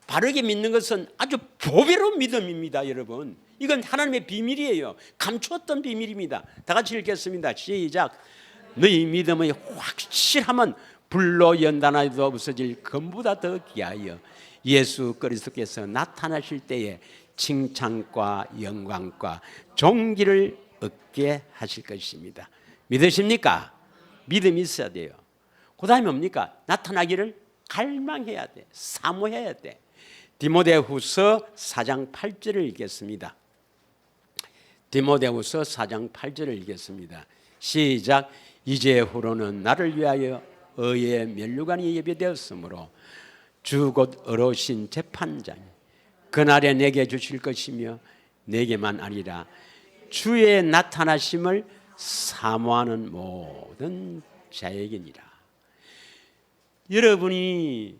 바르게 믿는 것은 아주 보배로운 믿음입니다. 여러분 이건 하나님의 비밀이에요. 감추었던 비밀입니다. 다 같이 읽겠습니다. 시작. 너희 믿음의 확실함은 불로 연단하여도 없어질 금보다 더 귀하여 예수 그리스도께서 나타나실 때에 칭찬과 영광과 존귀를 얻게 하실 것입니다. 믿으십니까? 믿음이 있어야 돼요. 그 다음에 뭡니까? 나타나기를 갈망해야 돼. 사모해야 돼. 디모데후서 4장 8절을 읽겠습니다. 디모데후서 4장 8절을 읽겠습니다. 시작. 이제후로는 나를 위하여 의의 면류관이 예비되었으므로 주 곧 어로신 재판장이 그날에 내게 주실 것이며 내게만 아니라 주의 나타나심을 사모하는 모든 자에게니라. 여러분이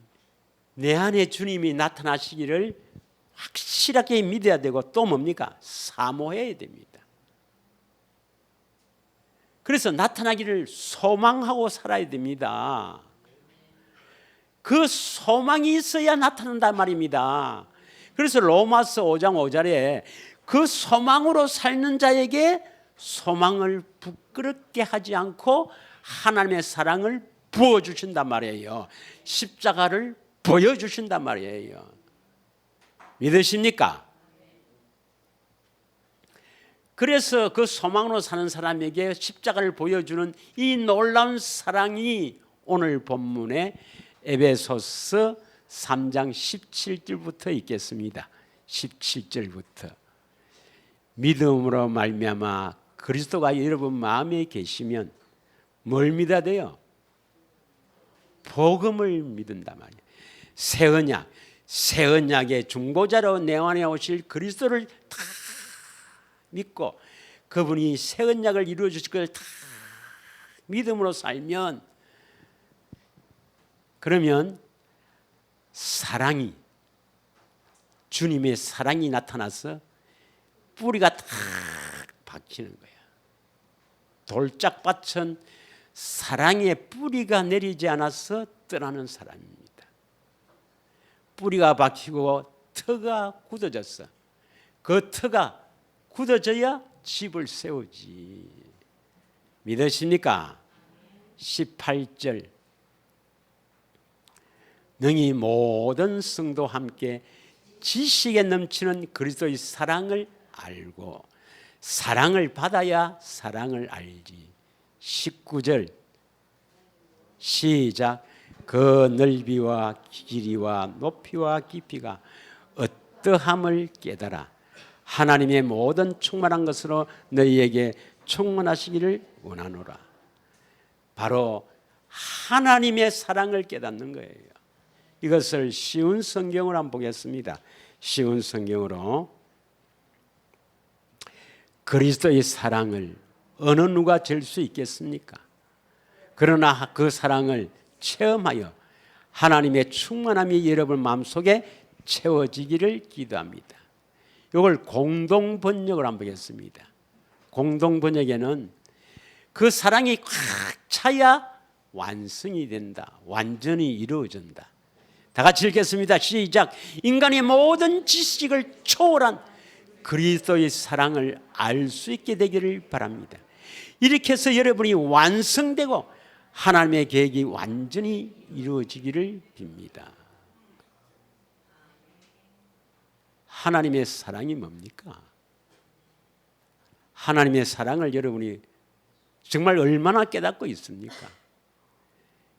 내 안에 주님이 나타나시기를 확실하게 믿어야 되고 또 뭡니까? 사모해야 됩니다. 그래서 나타나기를 소망하고 살아야 됩니다. 그 소망이 있어야 나타난다 말입니다. 그래서 로마서 5장 5절에 그 소망으로 살는 자에게 소망을 부끄럽게 하지 않고 하나님의 사랑을 부어주신단 말이에요. 십자가를 보여주신단 말이에요. 믿으십니까? 그래서 그 소망으로 사는 사람에게 십자가를 보여주는 이 놀라운 사랑이 오늘 본문에 에베소서 3장 17절부터 있겠습니다. 17절부터 믿음으로 말미암아 그리스도가 여러분 마음에 계시면 뭘 믿어야 돼요? 복음을 믿는단 말이에요. 새 언약의 중보자로 내 안에 오실 그리스도를 다 믿고 그분이 새 언약을 이루어 주실 것을 다 믿음으로 살면, 그러면 사랑이, 주님의 사랑이 나타나서 뿌리가 탁 박히는 거야. 돌짝밭은 사랑의 뿌리가 내리지 않아서 떠나는 사람입니다. 뿌리가 박히고 터가 굳어졌어. 그 터가 굳어져야 집을 세우지. 믿으십니까? 18절 능히 모든 성도 함께 지식에 넘치는 그리스도의 사랑을 알고 사랑을 받아야 사랑을 알지. 19절 시작. 그 넓이와 길이와 높이와 깊이가 어떠함을 깨달아 하나님의 모든 충만한 것으로 너희에게 충만하시기를 원하노라. 바로 하나님의 사랑을 깨닫는 거예요. 이것을 쉬운 성경으로 한번 보겠습니다. 쉬운 성경으로 그리스도의 사랑을 어느 누가 잴 수 있겠습니까? 그러나 그 사랑을 체험하여 하나님의 충만함이 여러분 마음속에 채워지기를 기도합니다. 이걸 공동 번역을 한번 보겠습니다. 공동 번역에는 그 사랑이 꽉 차야 완성이 된다. 완전히 이루어진다. 다 같이 읽겠습니다. 시작. 인간의 모든 지식을 초월한 그리스도의 사랑을 알 수 있게 되기를 바랍니다. 이렇게 해서 여러분이 완성되고 하나님의 계획이 완전히 이루어지기를 빕니다. 하나님의 사랑이 뭡니까? 하나님의 사랑을 여러분이 정말 얼마나 깨닫고 있습니까?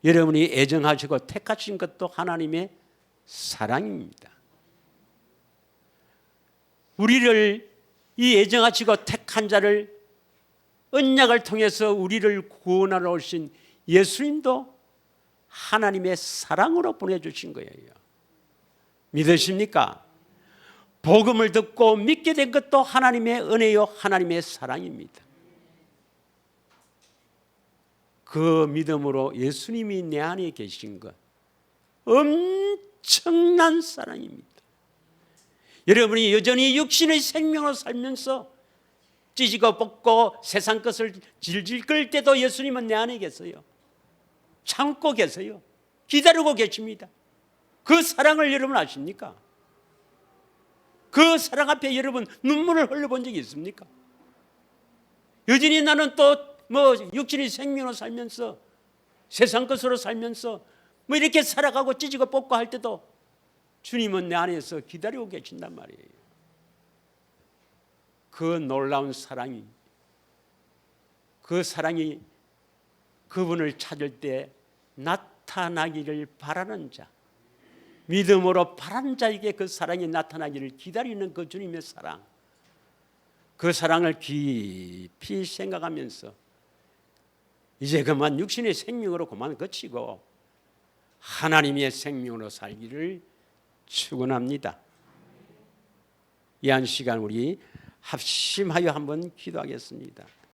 여러분이 애정하시고 택하신 것도 하나님의 사랑입니다. 우리를 이 애정하시고 택한 자를 언약을 통해서 우리를 구원하러 오신 예수님도 하나님의 사랑으로 보내주신 거예요. 믿으십니까? 복음을 듣고 믿게 된 것도 하나님의 은혜요 하나님의 사랑입니다. 그 믿음으로 예수님이 내 안에 계신 것 엄청난 사랑입니다. 여러분이 여전히 육신의 생명으로 살면서 찢고 뽑고 세상 것을 질질 끌 때도 예수님은 내 안에 계세요. 참고 계세요. 기다리고 계십니다. 그 사랑을 여러분 아십니까? 그 사랑 앞에 여러분 눈물을 흘려본 적이 있습니까? 여전히 나는 또 육신의 생명으로 살면서 세상 것으로 살면서 이렇게 살아가고 찢고 뽑고 할 때도 주님은 내 안에서 기다리고 계신단 말이에요. 그 놀라운 사랑이, 그 사랑이 그분을 찾을 때 나타나기를 바라는 자, 믿음으로 바라는 자에게 그 사랑이 나타나기를 기다리는 그 주님의 사랑, 그 사랑을 깊이 생각하면서 이제 그만 육신의 생명으로 그만 그치고 하나님의 생명으로 살기를 축원합니다. 이 한 시간 우리 합심하여 한번 기도하겠습니다.